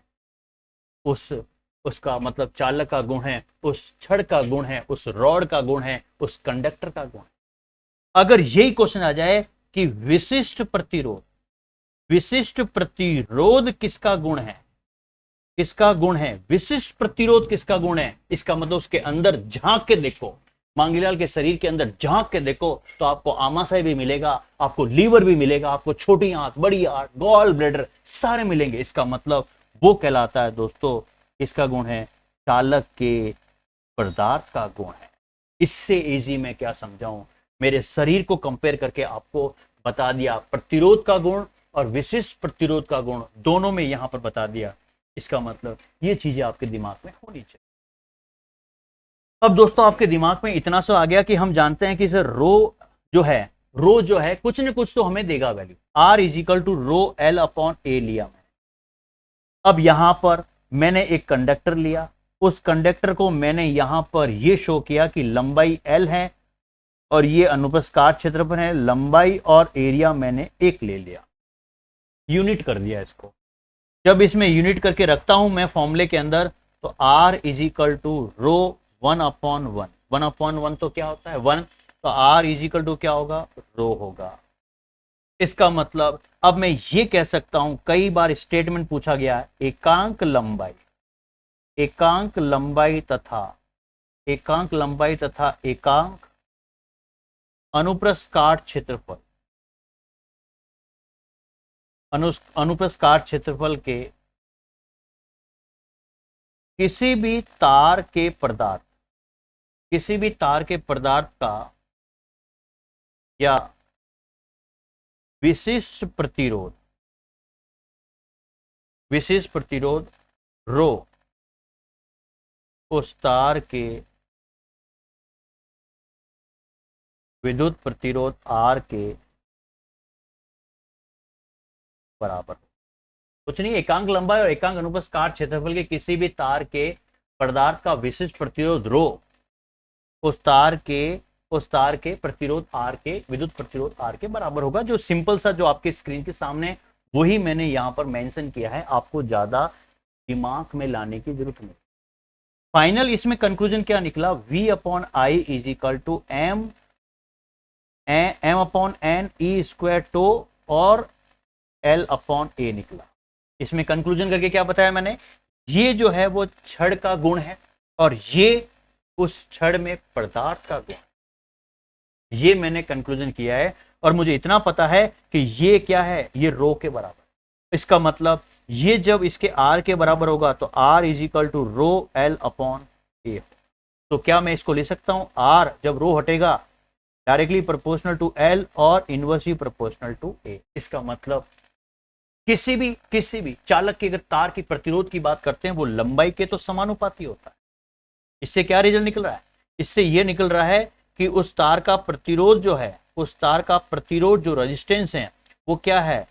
उसका मतलब चालक का गुण है, उस छड़ का गुण है, उस रॉड का गुण है, उस कंडक्टर का गुण है। अगर यही क्वेश्चन आ जाए कि विशिष्ट प्रतिरोध, विशिष्ट प्रतिरोध किसका गुण है, किसका गुण है, विशिष्ट प्रतिरोध किसका गुण है, इसका मतलब उसके अंदर झांक के देखो, मांगीलाल के शरीर के अंदर झांक के देखो तो आपको आमाशय भी मिलेगा, आपको लीवर भी मिलेगा, आपको छोटी आंत बड़ी आंत गॉल ब्लैडर सारे मिलेंगे। इसका मतलब वो कहलाता है दोस्तों, इसका गुण है चालक के पदार्थ का गुण है। इससे इजी मैं क्या समझाऊं, मेरे शरीर को कंपेयर करके आपको बता दिया, प्रतिरोध का गुण और विशिष्ट प्रतिरोध का गुण दोनों में यहां पर बता दिया। इसका मतलब ये चीजें आपके दिमाग में होनी चाहिए। अब दोस्तों आपके दिमाग में इतना सा आ गया कि हम जानते हैं कि सर रो जो है कुछ न कुछ तो हमें देगा value, R is equal to rho L upon A लिया मैंने। अब यहां पर मैंने एक कंडक्टर लिया, उस कंडक्टर को मैंने यहां पर यह शो किया कि लंबाई एल है और ये अनुप्रस्थ क्षेत्रफल है, लंबाई और एरिया मैंने एक ले लिया, यूनिट कर दिया इसको। जब इसमें यूनिट करके रखता हूं मैं फॉर्मूले के अंदर, तो R इज इक्वल टू रो 1/1, 1/1 तो क्या होता है 1, तो R इज इक्वल टू क्या होगा, रो होगा। इसका मतलब अब मैं ये कह सकता हूं, कई बार स्टेटमेंट पूछा गया है, एकांक लंबाई तथा एकांक अनुप्रस्थ क्षेत्रफल, अनुप्रस्थ क्षेत्रफल के किसी भी तार के पदार्थ का या विशिष्ट प्रतिरोध रो उस तार के विद्युत प्रतिरोध R के बराबर। कुछ नहीं, एकांक लंबाई और एकांक अनुप्रस्थ क्षेत्रफल के किसी भी तार के पदार्थ का विशिष्ट प्रतिरोध रो उस तार के प्रतिरोध R के विद्युत प्रतिरोध R के बराबर होगा। जो सिंपल सा जो आपके स्क्रीन के सामने, वही मैंने यहां पर मेंशन किया है, आपको ज्यादा दिमाग में लाने की जरूरत नहीं। फाइनल इसमें कंक्लूजन क्या निकला, V upon I is equal to M upon N E square tau और L अपॉन ए निकला। इसमें कंक्लूजन करके क्या बताया मैंने, ये जो है वो छड़ का गुण है और ये उस छड़ में पदार्थ का गुण, ये मैंने कंक्लूजन किया है। और मुझे इतना पता है कि ये क्या है, ये रो के बराबर। इसका मतलब ये जब इसके R के बराबर होगा तो R is equal to rho L upon A. तो क्या मैं इसको ले सकता हूं, R जब रो हटेगा डायरेक्टली प्रोपोर्शनल टू L और इनवर्सली प्रोपोर्शनल टू ए। इसका मतलब किसी भी चालक की अगर तार की प्रतिरोध की बात करते हैं, वो लंबाई के तो समानुपाती होता है। इससे क्या रिजल्ट निकल रहा है, इससे यह निकल रहा है कि उस तार का प्रतिरोध जो है, उस तार का प्रतिरोध जो रेजिस्टेंस है वो क्या है,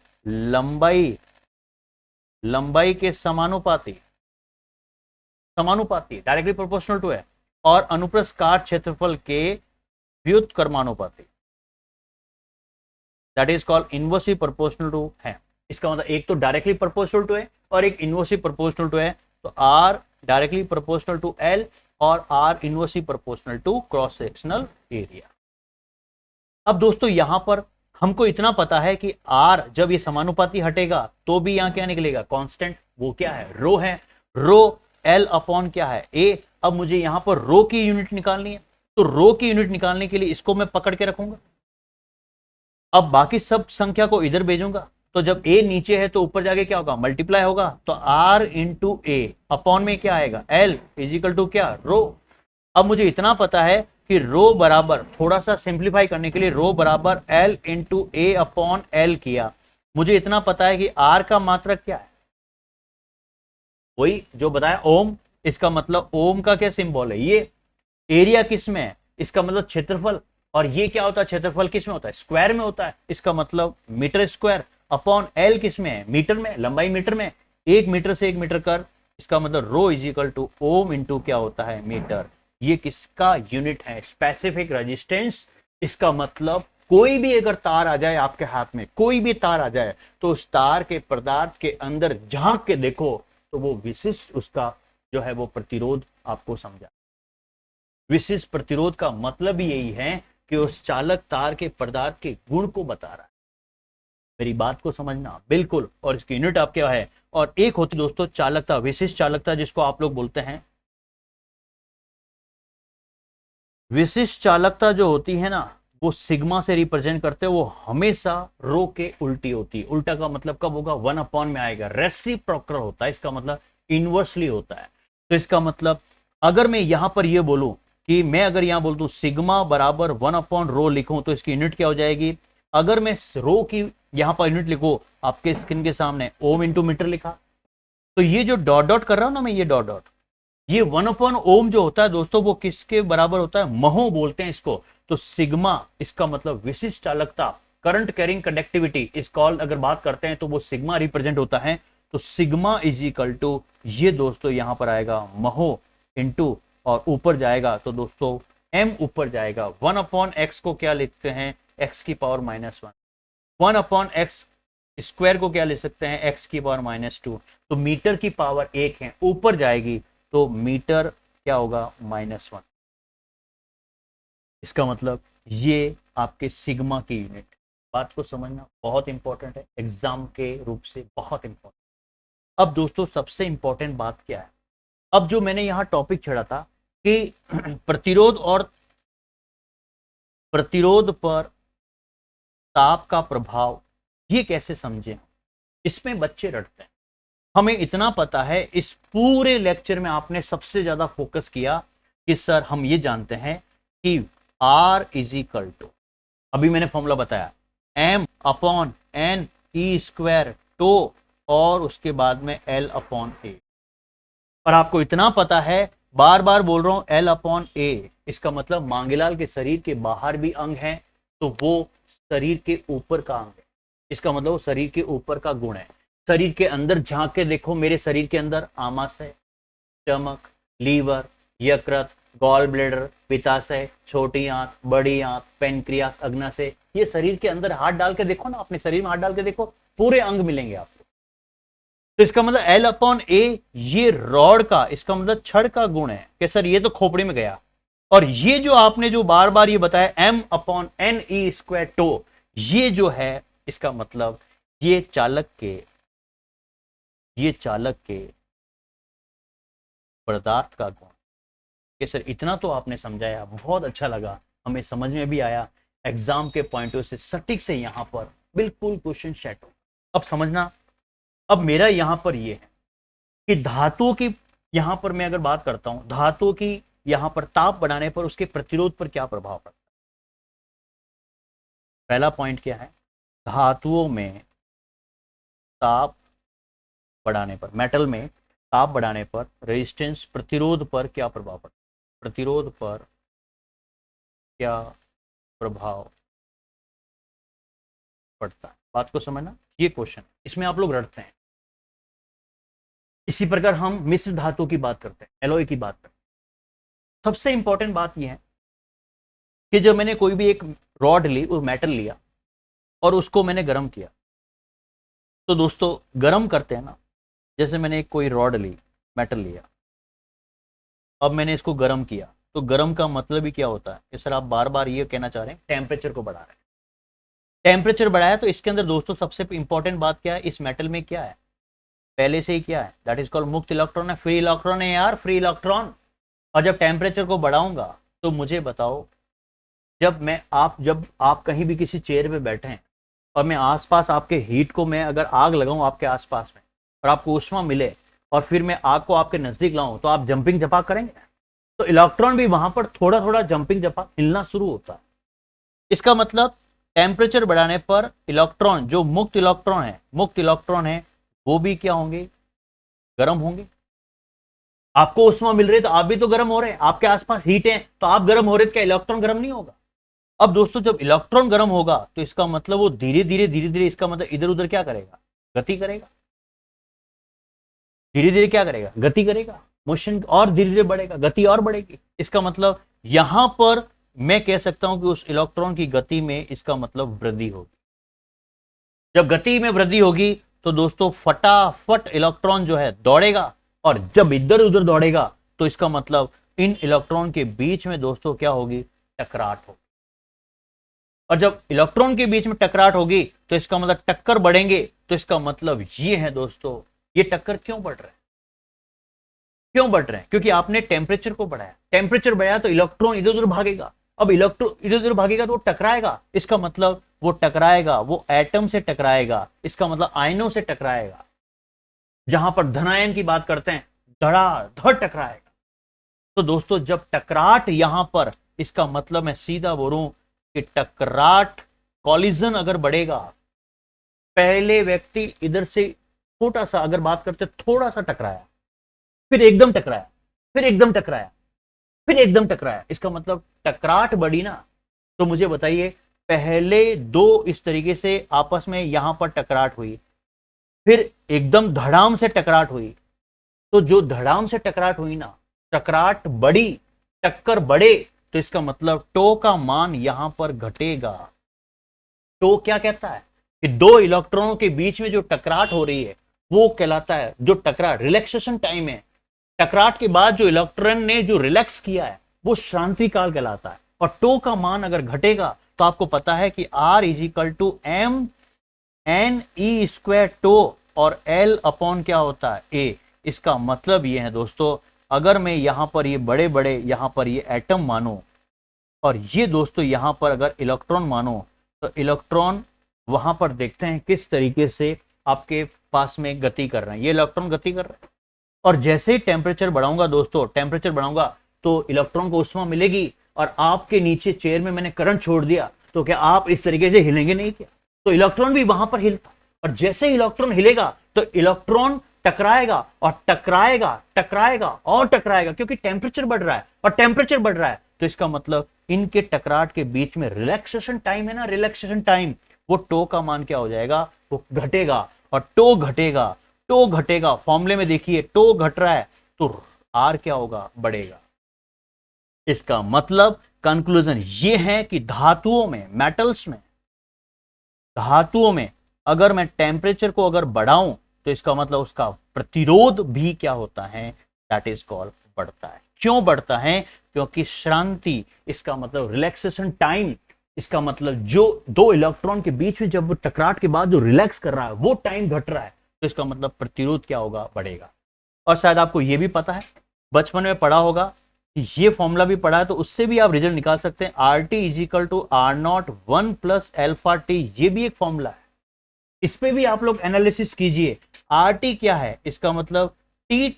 लंबाई के समानुपाती डायरेक्टली प्रोपोर्शनल टू है, और अनुप्रस्थ क्षेत्रफल के व्युत्क्रमानुपाती, that is called inversely proportional to है। इसका मतलब एक तो डायरेक्टली प्रोपोर्शनल टू है और एक इनवर्सली प्रोपोर्शनल टू है। तो R directly proportional to L और R inversely proportional to cross sectional area. अब दोस्तों यहां पर हमको इतना पता है कि R जब ये समानुपाती हटेगा तो भी यहां क्या निकलेगा, कांस्टेंट। वो क्या है, रो है। रो L अपॉन क्या है, A। अब मुझे यहां पर रो की यूनिट निकालनी है, तो रो की यूनिट निकालने के लिए इसको मैं पकड़ के रखूंगा। अब बाकी सब संख्या को इधर भेजूंगा, तो जब A नीचे है तो ऊपर जाके क्या होगा, मल्टीप्लाई होगा। तो R इंटू ए अपॉन में क्या आएगा, L इजिकल टू क्या, रो। अब मुझे इतना पता है कि रो बराबर, थोड़ा सा सिंप्लीफाई करने के लिए रो बराबर L इंटू ए अपॉन एल किया। मुझे इतना पता है कि आर का मात्रक क्या है, वही जो बताया ओम। इसका मतलब ओम का क्या सिंबल है, ये एरिया किस में है, इसका मतलब क्षेत्रफल। और ये क्या होता है, क्षेत्रफल किस में होता है, स्क्वायर में होता है, इसका मतलब मीटर स्क्वायर। अपॉन एल किस में है, मीटर में, लंबाई मीटर में, 1 मीटर से 1 मीटर कर, इसका मतलब rho is equal to ohm into क्या होता है, मीटर। ये किसका यूनिट है, स्पेसिफिक रेजिस्टेंस। इसका मतलब कोई भी अगर तार आ जाए आपके हाथ में, कोई भी तार आ जाए, तो उस तार के पदार्थ के अंदर झांक के देखो तो वो विशिष्ट उसका जो है वो प्रतिरोध आपको समझा। विशिष्ट प्रतिरोध का मतलब यही है कि उस चालक तार के पदार्थ के गुण को बता रहा है। मेरी बात को समझना बिल्कुल। और इसकी यूनिट आप क्या है, और एक होती दोस्तों चालकता, विशिष्ट चालकता, जिसको आप लोग बोलते हैं विशिष्ट चालकता जो होती है ना, वो सिग्मा से रिप्रेजेंट करते हैं। वो हमेशा रो के उल्टी होती है। उल्टा का मतलब कब होगा, 1 अपॉन में आएगा, रेसिप्रोकल होता है, इसका मतलब इनवर्सली होता है। तो इसका मतलब अगर मैं यहां पर ये बोलूं कि मैं अगर यहां बोल दूं सिग्मा बराबर 1 अपॉन रो लिखूं, तो इसकी यूनिट क्या हो जाएगी। अगर मैं रो की यहां पर यूनिट लिखूं, आपके स्क्रीन के सामने ओम इंटू मीटर लिखा, तो ये जो डॉट डॉट कर रहा हूं ना मैं, ये डॉट डॉट, ये 1/ओम जो होता है दोस्तों, वो किसके बराबर होता है, महो बोलते हैं इसको। तो सिग्मा, इसका मतलब विशिष्ट चालकता, करंट कैरिंग कंडक्टिविटी इस कॉल अगर बात करते हैं तो वो सिग्मा रिप्रेजेंट होता है। तो सिग्मा इज इक्वल टू ये दोस्तों यहां पर आएगा महो इंटू, और ऊपर जाएगा तो दोस्तों एम ऊपर जाएगा। 1/x को क्या लिखते हैं, x की पावर -1। 1/x स्क्वायर को क्या लिख सकते हैं, x की पावर -2। तो मीटर की पावर 1 है, ऊपर जाएगी तो मीटर क्या होगा, -1। इसका मतलब ये आपके सिग्मा की यूनिट। बात को समझना बहुत इंपॉर्टेंट है, एग्जाम के रूप से बहुत इंपॉर्टेंट। अब दोस्तों सबसे इंपॉर्टेंट बात क्या है, अब जो मैंने यहां टॉपिक छेड़ा था कि प्रतिरोध और प्रतिरोध पर ताप का प्रभाव, ये कैसे समझें, इसमें बच्चे रटते हैं। हमें इतना पता है, इस पूरे लेक्चर में आपने सबसे ज्यादा फोकस किया कि सर हम ये जानते हैं कि R इज इक्वल टू, अभी मैंने फॉर्मूला बताया, m/n/e² टो, और उसके बाद में L/A। और आपको इतना पता है, बार बार बोल रहा हूं L/A, इसका मतलब मांगेलाल के शरीर के बाहर भी अंग है, तो वो शरीर के ऊपर का अंग है। इसका मतलब वो शरीर के ऊपर का गुण है। शरीर के अंदर झांक के देखो, मेरे शरीर के अंदर आमाशय, स्टमक, लीवर, यकृत, गॉल ब्लैडर, पित्ताशय, छोटी आंत, बड़ी आंत, पेनक्रियास, अग्नाशय, ये शरीर के अंदर हाथ डाल के देखो ना, अपने शरीर में हाथ डाल के देखो, पूरे अंग मिलेंगे आपको। तो इसका मतलब L/A ये रॉड का, इसका मतलब छड़ का गुण है कि सर ये तो खोपड़ी में गया। और ये जो आपने जो बार बार ये बताया m/ne² टो, ये जो है इसका मतलब ये चालक के पदार्थ का गुण। कि सर इतना तो आपने समझाया, बहुत अच्छा लगा, हमें समझ में भी आया, एग्जाम के पॉइंट से सटीक से यहां पर बिल्कुल क्वेश्चन सेट हो। अब समझना, अब मेरा यहां पर ये है कि धातुओं की, यहां पर मैं अगर बात करता हूं धातुओं की, यहां पर ताप बढ़ाने पर उसके प्रतिरोध पर क्या प्रभाव पड़ता है। पहला पॉइंट क्या है, धातुओं में ताप बढ़ाने पर, मेटल में ताप बढ़ाने पर रेजिस्टेंस, प्रतिरोध पर क्या प्रभाव पड़ता है, प्रतिरोध पर क्या प्रभाव पड़ता है। बात को समझना, ये क्वेश्चन, इसमें आप लोग रटते हैं। इसी प्रकार हम मिश्र धातु की बात करते हैं, एलॉय की बात करते हैं। सबसे इंपॉर्टेंट बात यह है कि जब मैंने कोई भी एक रॉड ली, वो मेटल लिया और उसको मैंने गर्म किया, तो दोस्तों गर्म करते हैं ना, जैसे मैंने कोई रॉड ली, मेटल लिया, अब मैंने इसको गर्म किया, तो गर्म का मतलब ही क्या होता है कि सर आप बार बार ये कहना चाह रहे हैं टेम्परेचर को बढ़ा रहे हैं। टेम्परेचर बढ़ाया तो इसके अंदर दोस्तों सबसे इंपॉर्टेंट बात क्या है, इस मेटल में क्या है, पहले से ही क्या है, दैट इज कॉल्ड मुक्त इलेक्ट्रॉन है, फ्री इलेक्ट्रॉन है यार, फ्री इलेक्ट्रॉन। और जब टेम्परेचर को बढ़ाऊंगा तो मुझे बताओ, जब आप कहीं भी किसी चेयर पे बैठे हैं और मैं आसपास आपके हीट को, मैं अगर आग लगाऊं आपके आसपास में और आपको ऊष्मा मिले, और फिर मैं आग को आपके नजदीक लाऊं, तो आप जंपिंग जपा करेंगे, तो इलेक्ट्रॉन भी वहां पर थोड़ा थोड़ा जंपिंग जपा हिलना शुरू होता है। इसका मतलब टेम्परेचर बढ़ाने पर इलेक्ट्रॉन, जो मुक्त इलेक्ट्रॉन है वो भी क्या होंगे, गर्म होंगे। आपको उष्मा मिल रही है तो आप भी तो गर्म हो रहे हैं, आपके आसपास हीट है तो आप गर्म हो रहे हैं, क्या इलेक्ट्रॉन गर्म नहीं होगा? अब दोस्तों जब इलेक्ट्रॉन गर्म होगा तो इसका मतलब वो धीरे धीरे इसका मतलब इधर उधर क्या करेगा, गति करेगा। धीरे धीरे क्या करेगा, गति करेगा, मोशन और धीरे धीरे बढ़ेगा, गति और बढ़ेगी। इसका मतलब यहां पर मैं कह सकता हूं कि उस इलेक्ट्रॉन की गति में इसका मतलब वृद्धि होगी। जब गति में वृद्धि होगी तो दोस्तों फटाफट इलेक्ट्रॉन जो है दौड़ेगा, और जब इधर उधर दौड़ेगा तो इसका मतलब इन इलेक्ट्रॉन के बीच में दोस्तों क्या होगी, टकराट होगी। और जब इलेक्ट्रॉन के बीच में टकराट होगी तो इसका मतलब टक्कर बढ़ेंगे। तो इसका मतलब ये है दोस्तों, ये टक्कर क्यों बढ़ रहा है, क्यों बढ़ रहे हैं? क्योंकि आपने टेम्परेचर को बढ़ाया, टेम्परेचर बढ़ाया तो इलेक्ट्रॉन इधर उधर भागेगा। अब इलेक्ट्रॉन इधर उधर भागेगा तो वो टकराएगा। इसका मतलब वो टकराएगा, वो एटम से टकराएगा, इसका मतलब आयनों से टकराएगा। जहां पर धनायन की बात करते हैं, धड़ाधड़ टकराएगा। तो दोस्तों जब टकराट यहां पर, इसका मतलब मैं सीधा बोलूं कि टकराट, कॉलिजन अगर बढ़ेगा, पहले व्यक्ति इधर से छोटा सा अगर बात करते थोड़ा सा टकराया, फिर एकदम टकराया, फिर एकदम टकराया, फिर एकदम टकराया, इसका मतलब टकराट बढ़ी ना। तो मुझे बताइए, पहले दो इस तरीके से आपस में यहां पर टकराट हुई, फिर एकदम धड़ाम से टकराट हुई। तो जो धड़ाम से टकराट हुई ना, टकराट बढ़ी, टक्कर बढ़े, तो इसका मतलब टो का मान यहां पर घटेगा। टो क्या कहता है कि दो इलेक्ट्रॉनों के बीच में जो टकराट हो रही है वो कहलाता है, जो टकराट रिलैक्सेशन टाइम है, टकराट के बाद जो इलेक्ट्रॉन ने जो रिलैक्स किया है वो शांति काल कहलाता है। और टो का मान अगर घटेगा तो आपको पता है कि R = mNe² टो, और L अपॉन क्या होता है, A। इसका मतलब ये है दोस्तों, अगर मैं यहां पर ये बड़े बड़े यहां पर ये एटम मानो, और ये दोस्तों यहां पर अगर इलेक्ट्रॉन मानो, तो इलेक्ट्रॉन वहां पर देखते हैं किस तरीके से आपके पास में गति कर रहे हैं। ये इलेक्ट्रॉन गति कर रहे हैं, और जैसे ही टेम्परेचर बढ़ाऊंगा दोस्तों, टेम्परेचर बढ़ाऊंगा तो इलेक्ट्रॉन को उष्मा मिलेगी, और आपके नीचे चेयर में मैंने करंट छोड़ दिया तो क्या आप इस तरीके से हिलेंगे नहीं? क्या? तो इलेक्ट्रॉन भी वहां पर हिलता, और जैसे ही इलेक्ट्रॉन हिलेगा तो इलेक्ट्रॉन टकराएगा और टकराएगा, टकराएगा और टकराएगा, क्योंकि टेम्परेचर बढ़ रहा है और टेम्परेचर बढ़ रहा है। तो इसका मतलब इनके टकराट के बीच में रिलैक्सेशन टाइम है ना, रिलैक्सेशन टाइम, वो टो का मान क्या हो जाएगा, वो घटेगा। और टो घटेगा, टो घटेगा, फॉर्मूले में देखिए टो घट रहा है तो आर क्या होगा, बढ़ेगा। इसका मतलब कंक्लूजन ये है कि धातुओं में, मेटल्स में, धातुओं में अगर मैं टेम्परेचर को अगर बढ़ाऊं तो इसका मतलब उसका प्रतिरोध भी क्या होता है, दैट इज कॉल्ड बढ़ता है। क्यों बढ़ता है? क्योंकि श्रांति, इसका मतलब रिलैक्सेशन टाइम, इसका मतलब जो दो इलेक्ट्रॉन के बीच में जब टकराट के बाद जो रिलैक्स कर रहा है वो टाइम घट रहा है, तो इसका मतलब प्रतिरोध क्या होगा, बढ़ेगा। और शायद आपको यह भी पता है, बचपन में पढ़ा होगा कि ये फॉर्मूला भी पढ़ा है, तो उससे भी आप रिजल्ट निकाल सकते हैं। RT = R0 1 + α-T, ये भी एक फॉर्मूला है, इस पे भी आप लोग एनालिसिस कीजिए। RT क्या है, इसका मतलब T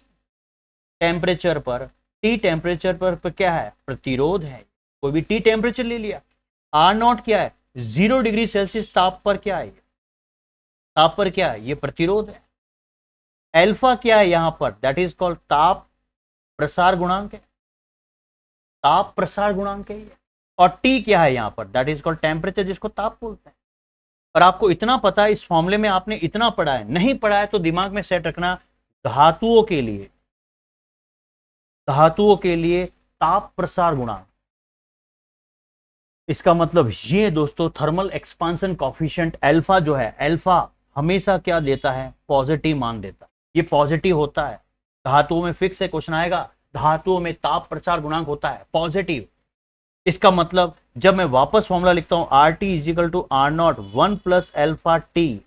टेम्परेचर पर, T टेम्परेचर पर क्या है, प्रतिरोध है। कोई भी T टेम्परेचर ले लिया। R0 क्या है, 0 डिग्री सेल्सियस ताप पर क्या है, ताप पर क्या है, ये प्रतिरोध है। अल्फा क्या है यहां पर, दैट इज कॉल्ड ताप प्रसार गुणांक है, ताप प्रसार गुणांक है। और टी क्या है यहां पर, दैट इज कॉल्ड टेम्परेचर, जिसको ताप बोलते हैं। और आपको इतना पता है, इस फॉर्मूले में आपने इतना पढ़ा है, नहीं पढ़ा है तो दिमाग में सेट रखना, धातुओं के लिए, धातुओं के लिए ताप प्रसार गुणांक, इसका मतलब ये दोस्तों थर्मल एक्सपांसन कॉफिशिएंट अल्फा जो है, अल्फा हमेशा क्या देता है, पॉजिटिव मान देता है। ये पॉजिटिव होता है, धातुओं में फिक्स है, क्वेश्चन आएगा, धातुओं में ताप प्रसार गुणांक होता है पॉजिटिव। इसका मतलब जब मैं वापस फॉर्मूला लिखता हूं, RT = R0 1 + α-T,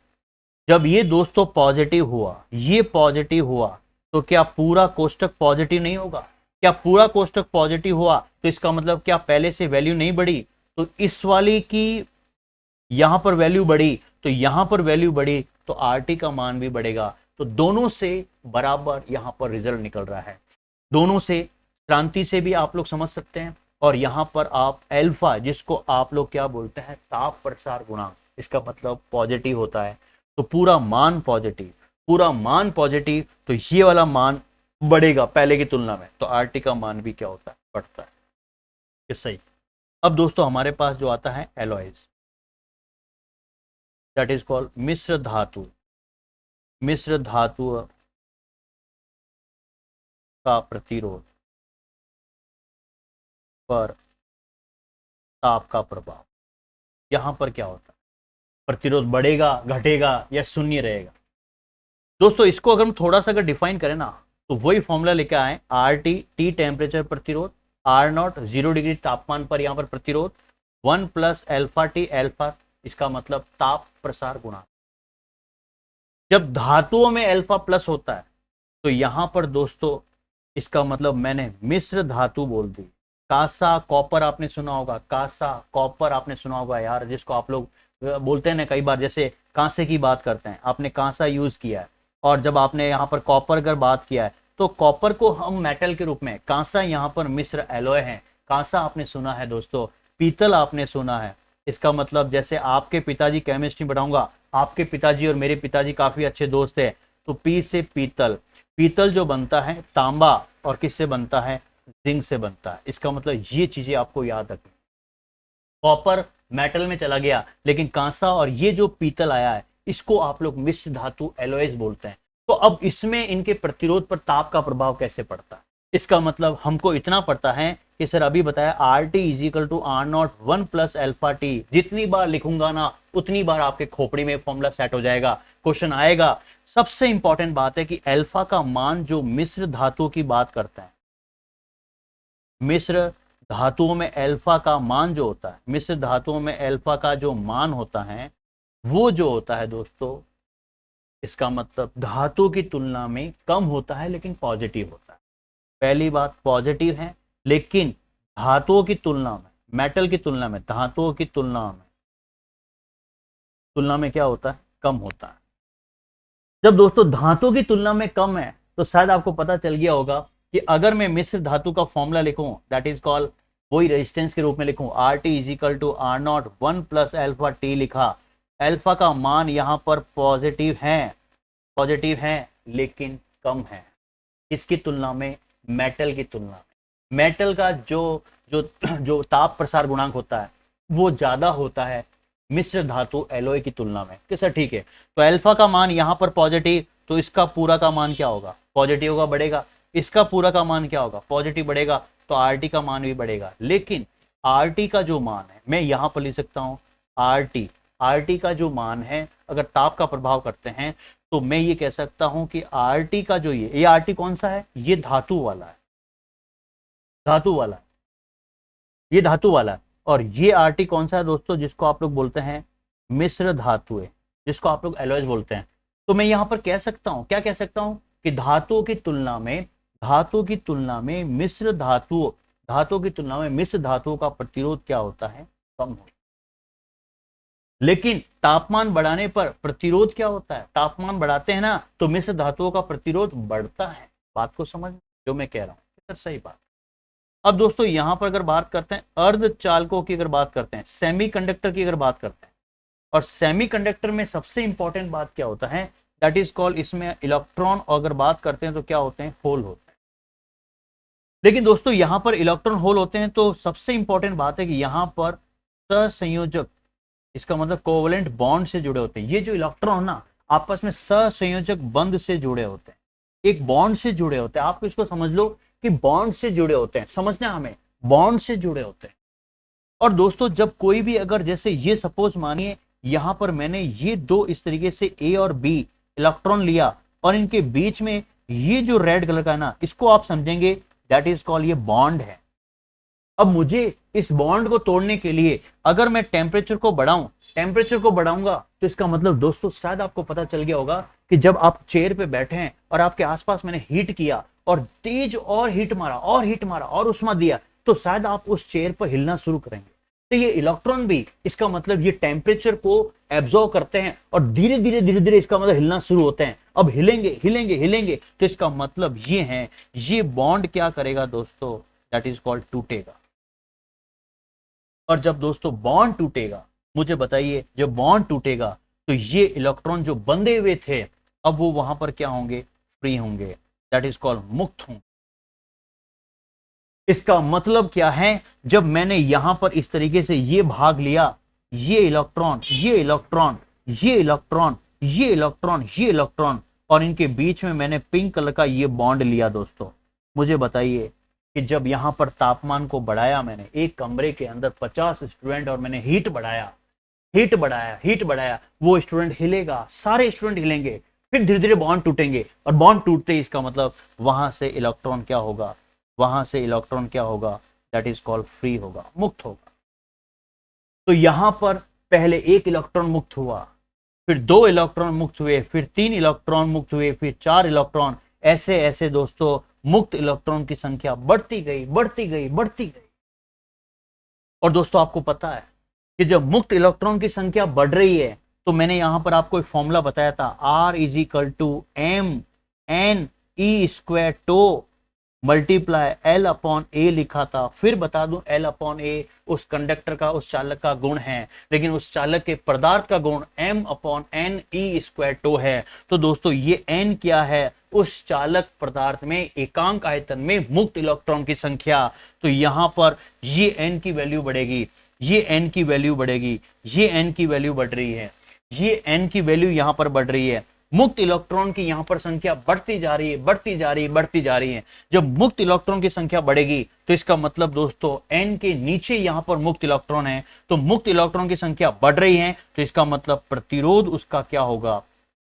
जब ये दोस्तों पॉजिटिव हुआ, ये पॉजिटिव हुआ, तो क्या पूरा कोष्टक पॉजिटिव नहीं होगा? क्या पूरा कोष्टक पॉजिटिव हुआ तो इसका मतलब क्या पहले से वैल्यू नहीं बढ़ी? तो इस वाली की यहां पर वैल्यू बढ़ी, तो यहां पर वैल्यू बढ़ी, तो RT का मान भी बढ़ेगा। तो दोनों से बराबर यहां पर रिजल्ट निकल रहा है, दोनों से क्रांति से भी आप लोग समझ सकते हैं। और यहां पर आप अल्फा, जिसको आप लोग क्या बोलते हैं, ताप प्रसार गुणांक, इसका मतलब पॉजिटिव होता है। तो पूरा मान पॉजिटिव, पूरा मान पॉजिटिव, तो ये वाला मान बढ़ेगा पहले की तुलना में, तो आरटी का मान भी क्या होता है, बढ़ता है। ये सही। अब दोस्तों हमारे पास जो आता है एलॉयज, दैट इज कॉल्ड मिश्र धातु। मिश्र धातु का प्रतिरोध पर ताप का प्रभाव, यहां पर क्या होता है, प्रतिरोध बढ़ेगा, घटेगा या शून्य रहेगा। दोस्तों इसको अगर हम थोड़ा सा अगर डिफाइन करें ना, तो वही फॉर्मूला लेके आए, आर टी, टी टेम्परेचर प्रतिरोध, आर नॉट 0 डिग्री तापमान पर यहां पर प्रतिरोध, 1 प्लस एल्फा टी, एल्फा इसका मतलब ताप प्रसार गुणांक। जब धातुओं में अल्फा प्लस होता है तो यहां पर दोस्तों इसका मतलब मैंने मिश्र धातु बोल दी। कांसा कॉपर आपने सुना होगा, कांसा कॉपर आपने सुना होगा यार, जिसको आप लोग बोलते हैं ना कई बार, जैसे कांसे की बात करते हैं, आपने कांसा यूज किया है, और जब आपने यहाँ पर कॉपर अगर बात किया है तो कॉपर को हम मेटल के रूप में, कांसा यहाँ पर मिश्र एलॉय है। कांसा आपने सुना है दोस्तों, पीतल आपने सुना है। इसका मतलब जैसे आपके पिताजी, केमिस्ट्री पढ़ाऊंगा, आपके पिताजी और मेरे पिताजी काफी अच्छे दोस्त है, तो पी से पीतल, पीतल जो बनता है तांबा, और किससे बनता है, जिंक से बनता है। इसका मतलब ये चीजें आपको याद रखनी। कॉपर मेटल में चला गया, लेकिन कांसा और ये जो पीतल आया है, इसको आप लोग मिश्र धातु एलॉयज बोलते हैं। तो अब इसमें इनके प्रतिरोध पर ताप का प्रभाव कैसे पड़ता है, इसका मतलब हमको इतना पड़ता है कि सर अभी बताया R T is equal to R naught 1 plus alpha T. जितनी बार लिखूंगा ना उतनी बार आपके खोपड़ी में फॉर्मूला सेट हो जाएगा, क्वेश्चन आएगा। सबसे इंपॉर्टेंट बात है कि अल्फा का मान जो मिश्र धातुओं की बात करते हैं, मिश्र धातुओं में अल्फा का मान जो होता है, मिश्र धातुओं में अल्फा का जो मान होता है, वो जो होता है दोस्तों, इसका मतलब धातु की तुलना में कम होता है, लेकिन पॉजिटिव होता है। पहली बात पॉजिटिव है, लेकिन धातुओं की तुलना में, मेटल की तुलना में, धातुओं की तुलना में क्या होता है, कम होता है। जब दोस्तों धातु की तुलना में कम है, तो शायद आपको पता चल गया होगा कि अगर मैं मिश्र धातु का फॉर्मूला लिखूं, दैट इज कॉल्ड, वही रेजिस्टेंस के रूप में लिखूं, R T is equal to R naught 1 plus alpha T लिखा। एल्फा का मान यहां पर पॉजिटिव है, लेकिन कम है। इसकी तुलना में, मेटल की तुलना में, मेटल का जो ताप प्रसार गुणांक होता है वो ज्यादा होता है मिश्र धातु एलॉय की तुलना में। कैसा, ठीक है। तो अल्फा का मान यहां पर पॉजिटिव, तो इसका पूरा का मान क्या होगा, पॉजिटिव होगा, बढ़ेगा। इसका पूरा का मान क्या होगा, पॉजिटिव, बढ़ेगा। तो आरटी का मान भी बढ़ेगा। लेकिन आरटी का जो मान है, मैं यहां पर लिख सकता हूं आरटी का जो मान है, अगर ताप का प्रभाव करते हैं, तो मैं ये कह सकता हूं कि आरटी का जो ये आरटी कौन सा है, ये धातु वाला है, ये धातु वाला है। और ये आरटी कौन सा है दोस्तों, जिसको आप लोग बोलते हैं मिश्र धातु है, जिसको आप लोग एलॉयज बोलते हैं। तो मैं यहां पर कह सकता हूं, क्या कह सकता हूं, कि धातुओं की तुलना में मिश्र धातुओं का प्रतिरोध क्या होता है, कम होता है। लेकिन तापमान बढ़ाने पर प्रतिरोध क्या होता है, तापमान बढ़ाते हैं ना, तो मिश्र धातुओं का प्रतिरोध बढ़ता है। बात को समझ जो मैं कह रहा हूं, सही बात। अब दोस्तों यहां पर अगर बात करते हैं अर्धचालकों की, अगर बात करते हैं सेमीकंडक्टर की, अगर बात करते हैं, और सेमीकंडक्टर में सबसे इंपॉर्टेंट बात क्या होता है, दैट इज कॉल्ड, इसमें इलेक्ट्रॉन अगर बात करते हैं तो क्या होते हैं, होल होते हैं। लेकिन दोस्तों यहां पर इलेक्ट्रॉन होल होते हैं, तो सबसे इंपॉर्टेंट बात है कि यहां पर सहसंयोजक, इसका मतलब कोवलेंट बॉन्ड से जुड़े होते हैं। ये जो इलेक्ट्रॉन ना आपस में सहसंयोजक बंध से जुड़े होते हैं, एक बॉन्ड से जुड़े होते हैं। आप इसको समझ लो कि बॉन्ड से जुड़े होते हैं, समझना हमें, बॉन्ड से जुड़े होते हैं। और दोस्तों जब कोई भी, अगर जैसे ये सपोज मानिए यहां पर मैंने ये दो इस तरीके से ए और बी इलेक्ट्रॉन लिया, और इनके बीच में ये जो रेड कलर का है ना, इसको आप समझेंगे दैट इज कॉल्ड, ये बॉन्ड है। अब मुझे इस बॉन्ड को तोड़ने के लिए अगर मैं टेम्परेचर को बढ़ाऊंगा, तो इसका मतलब दोस्तों शायद आपको पता चल गया होगा कि जब आप चेयर पे बैठे हैं और आपके आसपास मैंने हीट किया और तेज और हीट मारा और उष्मा दिया, तो शायद आप उस चेयर पर हिलना शुरू करेंगे। तो ये इलेक्ट्रॉन भी, इसका मतलब ये टेम्परेचर को एब्जॉर्ब करते हैं और धीरे धीरे इसका मतलब हिलना शुरू होते हैं। अब हिलेंगे हिलेंगे हिलेंगे, तो इसका मतलब ये है, ये बॉन्ड क्या करेगा दोस्तों, दैट इज कॉल्ड टूटेगा। और जब दोस्तों बॉन्ड टूटेगा, मुझे बताइए जब बॉन्ड टूटेगा तो ये इलेक्ट्रॉन जो बंधे हुए थे, अब वो वहां पर क्या होंगे, फ्री होंगे, दैट इज कॉल्ड मुक्त होंगे। इसका मतलब क्या है, जब मैंने यहां पर इस तरीके से ये भाग लिया, ये इलेक्ट्रॉन ये इलेक्ट्रॉन ये इलेक्ट्रॉन ये इलेक्ट्रॉन ये इलेक्ट्रॉन, और इनके बीच में मैंने पिंक कलर का ये बॉन्ड लिया दोस्तों, मुझे बताइए कि जब यहां पर तापमान को बढ़ाया मैंने, एक कमरे के अंदर 50 स्टूडेंट, और मैंने हीट बढ़ाया हीट बढ़ाया हीट बढ़ाया, वो स्टूडेंट हिलेगा, सारे स्टूडेंट हिलेंगे, फिर धीरे धीरे बॉन्ड टूटेंगे, और बॉन्ड टूटते इसका मतलब वहां से इलेक्ट्रॉन क्या होगा, वहां से इलेक्ट्रॉन क्या होगा, दैट इज कॉल्ड फ्री होगा, मुक्त होगा। तो यहां पर पहले एक इलेक्ट्रॉन मुक्त हुआ, फिर 2 इलेक्ट्रॉन मुक्त हुए, फिर 3 इलेक्ट्रॉन मुक्त हुए, फिर 4 इलेक्ट्रॉन, ऐसे ऐसे दोस्तों मुक्त इलेक्ट्रॉन की संख्या बढ़ती गई बढ़ती गई बढ़ती गई। और दोस्तों आपको पता है कि जब मुक्त इलेक्ट्रॉन की संख्या बढ़ रही है, तो मैंने यहां पर आपको एक फॉर्मूला बताया था, R is equal to M N E square tau multiply L upon A लिखा था। फिर बता दूं, एल अपॉन ए उस कंडक्टर का, उस चालक का गुण है, लेकिन उस चालक के पदार्थ का गुण M upon N E square tau है। तो दोस्तों ये एन क्या है, उस चालक पदार्थ में एकांक आयतन में मुक्त इलेक्ट्रॉन की संख्या। तो यहां पर ये एन की वैल्यू बढ़ेगी, ये एन की वैल्यू बढ़ेगी, ये एन की वैल्यू बढ़ रही है, ये एन की वैल्यू यहां पर बढ़ रही है, मुक्त इलेक्ट्रॉन की यहां पर संख्या बढ़ती जा रही है बढ़ती जा रही है बढ़ती जा रही है। जब मुक्त इलेक्ट्रॉन की संख्या बढ़ेगी तो इसका मतलब दोस्तों एन के नीचे यहां पर मुक्त इलेक्ट्रॉन है, तो मुक्त इलेक्ट्रॉन की संख्या बढ़ रही है, तो इसका मतलब प्रतिरोध उसका क्या होगा,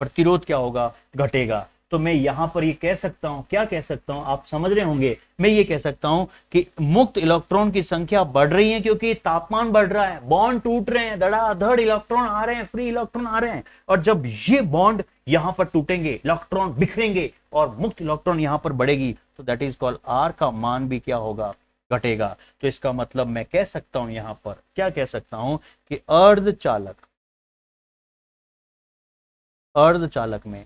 प्रतिरोध क्या होगा, घटेगा। तो मैं यहां पर ये कह सकता हूं, क्या कह सकता हूं, आप समझ रहे होंगे, मैं ये कह सकता हूं कि मुक्त इलेक्ट्रॉन की संख्या बढ़ रही है क्योंकि तापमान बढ़ रहा है, बॉन्ड टूट रहे हैं, धड़ाधड़ इलेक्ट्रॉन आ रहे हैं, फ्री इलेक्ट्रॉन आ रहे हैं, और जब ये बॉन्ड यहां पर टूटेंगे, इलेक्ट्रॉन बिखरेंगे और मुक्त इलेक्ट्रॉन यहां पर बढ़ेगी, तो दैट इज कॉल्ड आर का मान भी क्या होगा, घटेगा। तो इसका मतलब मैं कह सकता हूं, यहां पर क्या कह सकता हूं कि अर्धचालक में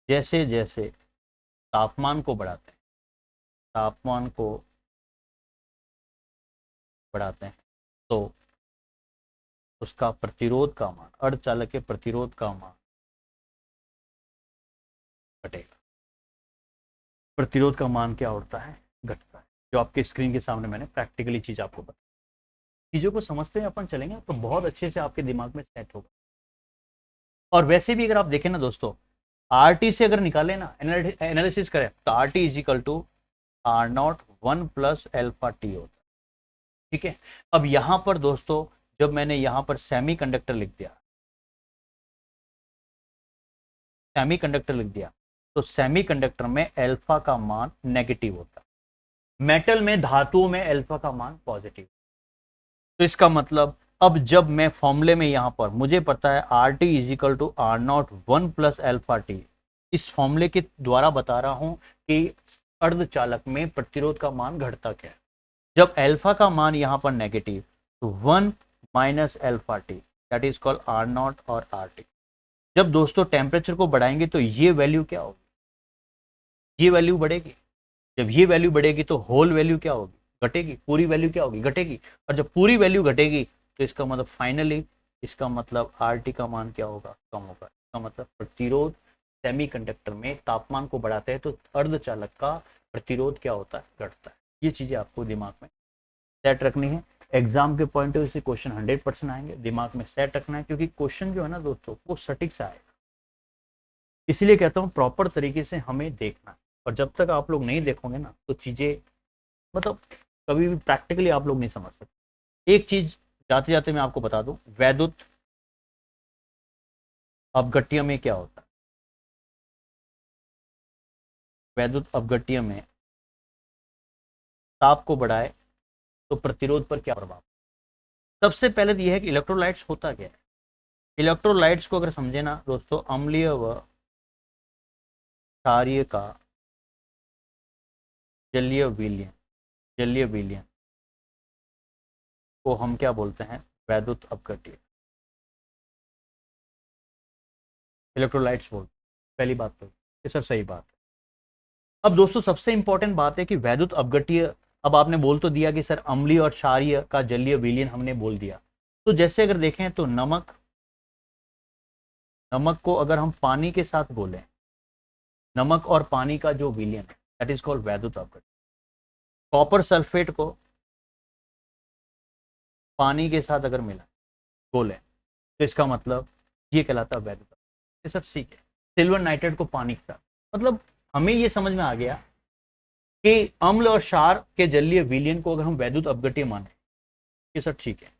जैसे जैसे तापमान को बढ़ाते हैं, तापमान को बढ़ाते हैं, तो उसका प्रतिरोध का मान, अर्धचालक के प्रतिरोध का मान घटेगा। प्रतिरोध का मान क्या होता है, घटता है, जो आपके स्क्रीन के सामने मैंने प्रैक्टिकली चीज आपको बताई। चीजों को समझते हुए अपन चलेंगे तो बहुत अच्छे से आपके दिमाग में सेट होगा। और वैसे भी अगर आप देखें ना दोस्तों, आरटी से अगर निकाले ना, एनालिसिस करें, तो RT is equal to R naught 1+α_T होता है। ठीक है, अब यहां पर दोस्तों जब मैंने यहां पर सेमीकंडक्टर लिख दिया, सेमीकंडक्टर लिख दिया, तो सेमीकंडक्टर में अल्फा का मान नेगेटिव होता है, मेटल में, धातुओं में अल्फा का मान पॉजिटिव। तो इसका मतलब अब जब मैं फॉर्मूले में यहां पर मुझे पता है R T is equal to R naught 1+α_T, इस फॉर्मूले के द्वारा बता रहा हूं कि अर्धचालक में प्रतिरोध का मान घटता क्या है। जब अल्फा का मान यहां पर नेगेटिव, तो 1-α_T, that is called R naught और आर टी। जब दोस्तों टेम्परेचर को बढ़ाएंगे तो ये वैल्यू क्या होगी, ये वैल्यू बढ़ेगी। जब ये वैल्यू बढ़ेगी तो होल वैल्यू क्या होगी, घटेगी, पूरी वैल्यू क्या होगी, घटेगी। और जब पूरी वैल्यू घटेगी तो इसका मतलब फाइनली, इसका मतलब आर टी का मान क्या होगा, कम होगा। इसका मतलब प्रतिरोध सेमीकंडक्टर में तापमान को बढ़ाते हैं तो अर्धचालक का प्रतिरोध क्या होता है, घटता है। ये चीजें आपको दिमाग में सेट रखनी है। एग्जाम के पॉइंट ऑफ व्यू से क्वेश्चन 100% आएंगे, दिमाग में सेट रखना है, क्योंकि क्वेश्चन जो है ना दोस्तों वो सटीक से आएगा। इसलिए कहता हूँ प्रॉपर तरीके से हमें देखना है, और जब तक आप लोग नहीं देखोगे ना तो चीजें मतलब कभी भी प्रैक्टिकली आप लोग नहीं समझ सकते। एक चीज जाते जाते मैं आपको बता दूं, वैद्युत अपघट्य में क्या होता है, वैद्युत अपघट्य में ताप को बढ़ाए तो प्रतिरोध पर क्या प्रभाव। सबसे पहले तो यह है कि इलेक्ट्रोलाइट्स होता क्या है। इलेक्ट्रोलाइट्स को अगर समझे ना दोस्तों, अम्लीय व क्षारीय का जलीय विलयन, जलीय विलयन को हम क्या बोलते हैं, वैद्युत अपघट्य। इलेक्ट्रोलाइट्स बोलते हैं। पहली बात तो ये सर सही बात है। अब दोस्तों सबसे इंपॉर्टेंट बात है कि वैद्युत अपघट्य, अब आपने बोल तो दिया कि सर अम्लीय और क्षारीय का जलीय विलयन हमने बोल दिया। तो जैसे अगर देखें तो नमक, नमक को अगर हम पानी के साथ बोलें, नमक और पानी का जो विलयन है दैट इज कॉल्ड वैद्युत अपघट्य। कॉपर सल्फेट को पानी के साथ अगर मिला बोले तो इसका मतलब ये कहलाता है वैद्युत अपघट्य। सर ठीक है। सिल्वर नाइट्रेट को पानी के साथ, मतलब हमें ये समझ में आ गया कि अम्ल और क्षार के जलीय विलयन को अगर हम वैद्युत अपघट्य माने, ये सर ठीक है।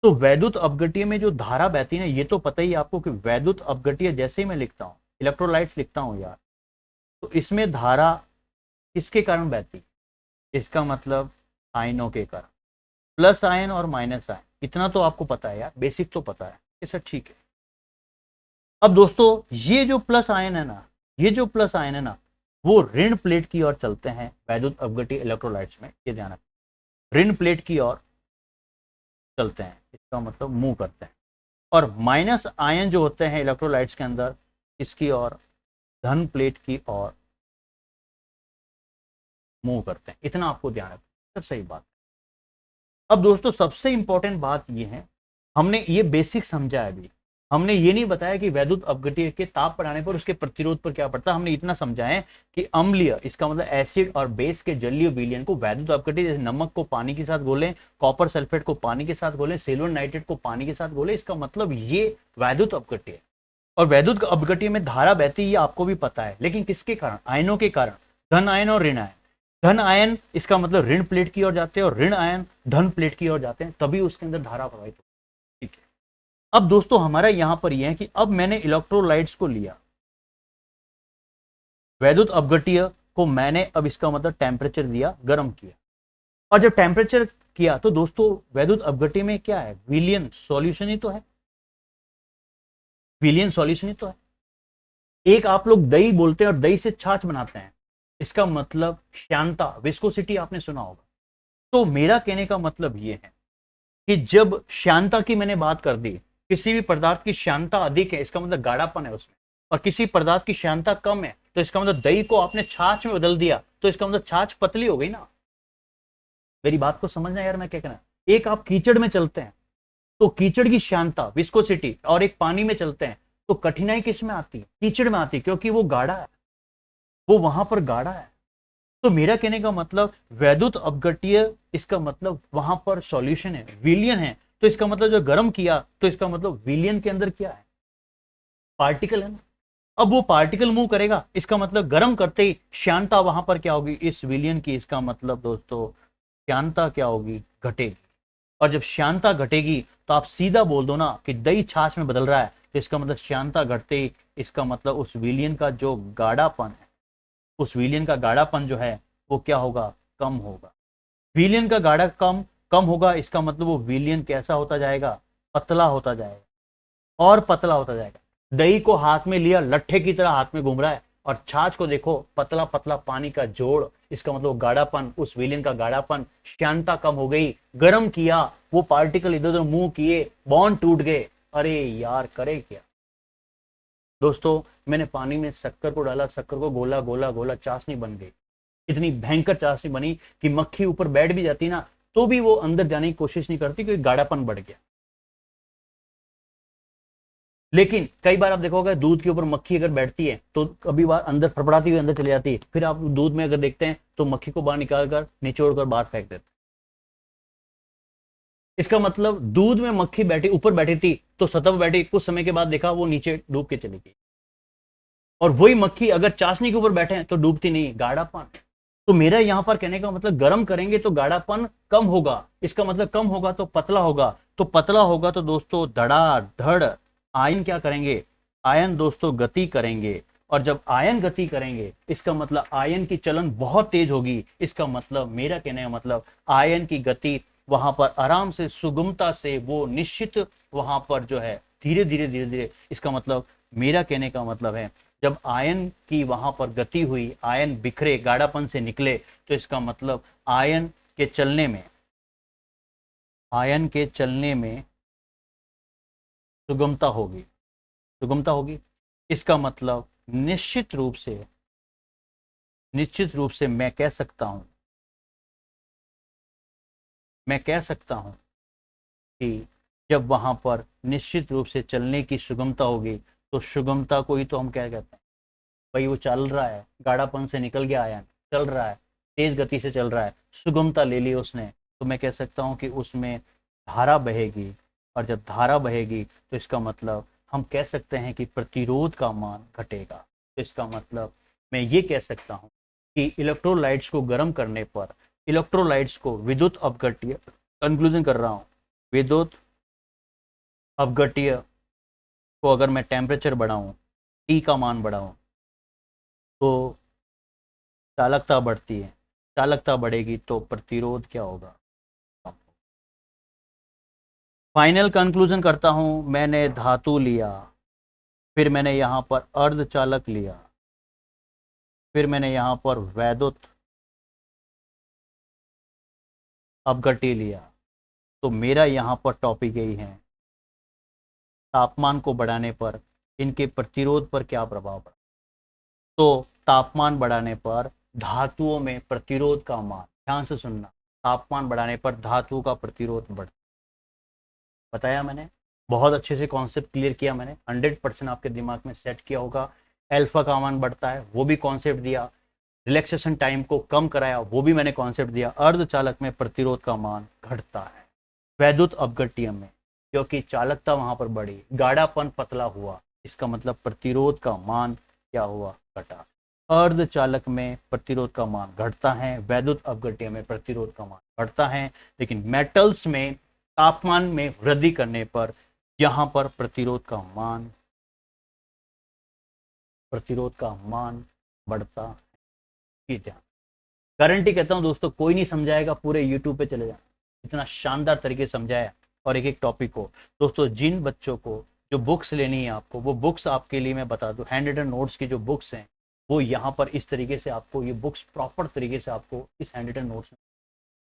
तो वैद्युत अपघट्य में जो धारा बहती है ये तो पता ही आपको कि वैद्युत अपघट्य जैसे ही मैं लिखता हूं, इलेक्ट्रोलाइट्स लिखता हूं यार, तो इसमें धारा किसके कारण बहती है? इसका मतलब आयनों के कारण, प्लस आयन और माइनस आयन। इतना तो आपको पता है यार, बेसिक तो पता है। ये सर ठीक है। अब दोस्तों ये जो प्लस आयन है ना, ये जो प्लस आयन है ना, वो ऋण प्लेट की ओर चलते हैं वैद्युत अपघट्य इलेक्ट्रोलाइट्स में, ये ध्यान रखें, ऋण प्लेट की ओर चलते हैं, इसका मतलब मूव करते हैं। और माइनस आयन जो होते हैं इलेक्ट्रोलाइट्स के अंदर, इसकी ओर धन प्लेट की ओर मूव करते हैं। इतना आपको ध्यान रखना, सही बात। अब दोस्तों सबसे इंपॉर्टेंट बात ये है, हमने ये बेसिक समझा है अभी, हमने ये नहीं बताया कि वैद्युत अपघट्य के ताप बढ़ाने पर उसके प्रतिरोध पर क्या पड़ता है। हमने इतना समझा है कि अम्लीय, इसका मतलब एसिड और बेस के जलीय विलयन को वैद्युत अपघट्य, जैसे नमक को पानी के साथ घोलें, कॉपर सल्फेट को पानी के साथ घोलें, सिल्वर नाइट्रेट को पानी के साथ घोलें, इसका मतलब ये वैद्युत अपघट्य है। और वैद्युत अपघट्य में धारा बहती है, ये आपको भी पता है, लेकिन किसके कारण? आयनों के कारण, धन आयन और ऋण आयन। धन आयन इसका मतलब ऋण प्लेट की ओर जाते हैं और ऋण आयन धन प्लेट की ओर जाते हैं, तभी उसके अंदर धारा प्रवाहित होती है। ठीक है। अब दोस्तों हमारा यहां पर यह है कि अब मैंने इलेक्ट्रोलाइट्स को लिया, वैद्युत अपघट्य को मैंने अब इसका मतलब टेम्परेचर दिया, गर्म किया, और जब टेम्परेचर किया तो दोस्तों वैद्युत अपघट्य में क्या है? विलयन सॉल्यूशन ही तो है, विलयन सॉल्यूशन ही तो है। एक आप लोग दही बोलते हैं और दही से छाछ बनाते हैं, इसका मतलब श्यानता, विस्कोसिटी आपने सुना होगा। तो मेरा कहने का मतलब यह है कि जब श्यानता की मैंने बात कर दी, किसी भी पदार्थ की श्यानता अधिक है इसका मतलब गाढ़ापन है उसमें, और किसी पदार्थ की श्यानता कम है तो इसका मतलब दही को आपने छाछ में बदल दिया तो इसका मतलब छाछ पतली हो गई ना। मेरी बात को समझना यार, मैं क्या कहना, एक आप कीचड़ में चलते हैं तो कीचड़ की श्यानता विस्कोसिटी, और एक पानी में चलते हैं तो कठिनाई किस में आती है? कीचड़ में आती है, क्योंकि वो गाढ़ा है, वो वहां पर गाढ़ा है। तो मेरा कहने का मतलब वैद्युत अपघट्य, इसका मतलब वहां पर सॉल्यूशन है, विलयन है, तो इसका मतलब जो गर्म किया तो इसका मतलब विलयन के अंदर क्या है? पार्टिकल है ना। अब वो पार्टिकल मूव करेगा, इसका मतलब गर्म करते ही श्यानता वहां पर क्या होगी? इस विलयन की, इसका मतलब दोस्तों श्यानता क्या होगी? घटेगी। और जब श्यानता घटेगी तो आप सीधा बोल दो ना कि दही छाछ में बदल रहा है, तो इसका मतलब श्यानता घटते ही इसका मतलब उस विलयन का जो गाढ़ापन है, उस विलयन का गाढ़ापन जो है वो क्या होगा? कम होगा। विलयन का गाढ़ा कम कम होगा, इसका मतलब वो विलयन कैसा होता जाएगा? पतला होता जाएगा और पतला होता जाएगा। दही को हाथ में लिया, लट्ठे की तरह हाथ में घूम रहा है, और छाछ को देखो पतला पतला पानी का जोड़, इसका मतलब गाढ़ापन, उस विलयन का गाढ़ापन, श्यानता कम हो गई, गर्म किया, वो पार्टिकल इधर उधर मूव किए, बॉन्ड टूट गए। अरे यार करे क्या दोस्तों, मैंने पानी में शक्कर को डाला, शक्कर को गोला गोला गोला, चाशनी बन गई। इतनी भयंकर चाशनी बनी कि मक्खी ऊपर बैठ भी जाती ना तो भी वो अंदर जाने की कोशिश नहीं करती, क्योंकि गाढ़ापन बढ़ गया। लेकिन कई बार आप देखोगे दूध के ऊपर मक्खी अगर बैठती है तो कभी बार अंदर फड़फड़ाती हुई अंदर चली जाती है, फिर आप दूध में अगर देखते हैं तो मक्खी को बाहर निकाल कर निचोड़ कर बाहर फेंक देते। इसका मतलब दूध में मक्खी बैठी, ऊपर बैठी थी तो सतह पर बैठी, कुछ समय के बाद देखा वो नीचे डूब के चली गई। और वही मक्खी अगर चाशनी के ऊपर बैठे हैं तो डूबती नहीं, गाढ़ापन। तो मेरा यहां पर कहने का मतलब गर्म करेंगे तो गाढ़ापन कम होगा, इसका मतलब कम होगा तो पतला होगा, तो पतला होगा तो दोस्तों धड़ाधड़ आयन क्या करेंगे? आयन दोस्तों गति करेंगे, और जब आयन गति करेंगे इसका मतलब आयन की चलन बहुत तेज होगी। इसका मतलब, मेरा कहने का मतलब, आयन की गति वहां पर आराम से, सुगमता से, वो निश्चित वहां पर जो है धीरे धीरे धीरे धीरे, इसका मतलब, मेरा कहने का मतलब है जब आयन की वहां पर गति हुई, आयन बिखरे, गाढ़ापन से निकले, तो इसका मतलब आयन के चलने में, आयन के चलने में सुगमता होगी, सुगमता होगी। इसका मतलब निश्चित रूप से मैं कह सकता हूं कि जब वहां पर निश्चित रूप से चलने की सुगमता होगी, तो सुगमता को ही तो हम क्या कहते हैं, भाई वो चल रहा है, गाढ़ापन से निकल गया आयन, चल रहा है, तेज गति से चल रहा है, सुगमता ले ली उसने, तो मैं कह सकता हूं कि उसमें धारा बहेगी। और जब धारा बहेगी तो इसका मतलब हम कह सकते हैं कि प्रतिरोध का मान घटेगा। तो इसका मतलब मैं ये कह सकता हूं कि इलेक्ट्रोलाइट्स को गर्म करने पर, इलेक्ट्रोलाइट्स को विद्युत अपघट्य, कंक्लूजन कर रहा हूं, विद्युत अपघट्य को अगर मैं टेम्परेचर बढ़ाऊं, टी का मान बढ़ाऊं, तो चालकता बढ़ती है, चालकता बढ़ेगी तो प्रतिरोध क्या होगा। फाइनल कंक्लूजन करता हूं, मैंने धातु लिया, फिर मैंने यहां पर अर्धचालक लिया, फिर मैंने यहां पर वैद्युत अपघट्य लिया, तो मेरा यहां पर टॉपिक यही है, तापमान को बढ़ाने पर इनके प्रतिरोध पर क्या प्रभाव पड़ा। तो तापमान बढ़ाने पर धातुओं में प्रतिरोध का मान, ध्यान से सुनना, तापमान बढ़ाने पर धातुओं का प्रतिरोध बढ़ता, बताया मैंने, बहुत अच्छे से कॉन्सेप्ट क्लियर किया मैंने, 100% आपके दिमाग में सेट किया होगा। अल्फा का मान बढ़ता है, वो भी कॉन्सेप्ट दिया, रिलैक्सेशन टाइम को कम कराया, वो भी मैंने कॉन्सेप्ट दिया। अर्धचालक में प्रतिरोध का मान घटता है, वैद्युत अपघट्य में क्योंकि चालकता वहां पर बढ़ी, गाढ़ापन पतला हुआ, इसका मतलब प्रतिरोध का मान क्या हुआ, घटा। अर्धचालक में प्रतिरोध का मान घटता है, वैद्युत अपघट्य में प्रतिरोध का मान बढ़ता है, लेकिन मेटल्स में तापमान में वृद्धि करने पर यहां पर प्रतिरोध का मान बढ़ता है। गारंटी कहता हूं दोस्तों, कोई नहीं समझाएगा, पूरे यूट्यूब पे चले जाना, इतना शानदार तरीके से समझाया। और एक एक टॉपिक को दोस्तों, जिन बच्चों को जो बुक्स लेनी है आपको, वो बुक्स आपके लिए मैं बता दूं, हैंड रिटन नोट्स की जो बुक्स हैं, वो यहाँ पर इस तरीके से आपको ये बुक्स प्रॉपर तरीके से आपको इस हैंड रिटन नोट्स में,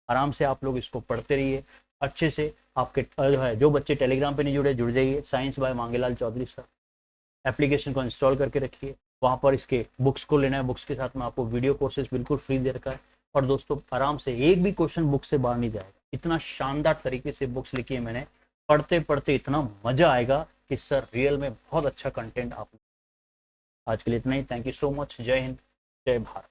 आराम से आप लोग इसको पढ़ते रहिए अच्छे से। आपके जो है, जो बच्चे टेलीग्राम पे नहीं जुड़े, जुड़ जाइए, science by Mangelal Chaudhary sir, application को इंस्टॉल करके रखिए, वहाँ पर इसके बुक्स को लेना है, बुक्स के साथ में आपको वीडियो कोर्सेज बिल्कुल फ्री दे रखा है। और दोस्तों आराम से एक भी क्वेश्चन बुक से बाहर नहीं जाएगा, इतना शानदार तरीके से बुक्स लिखी है मैंने, पढ़ते पढ़ते इतना मजा आएगा कि सर रियल में बहुत अच्छा कंटेंट आप। आज के लिए इतना ही, थैंक यू सो मच, जय हिंद, जय भारत।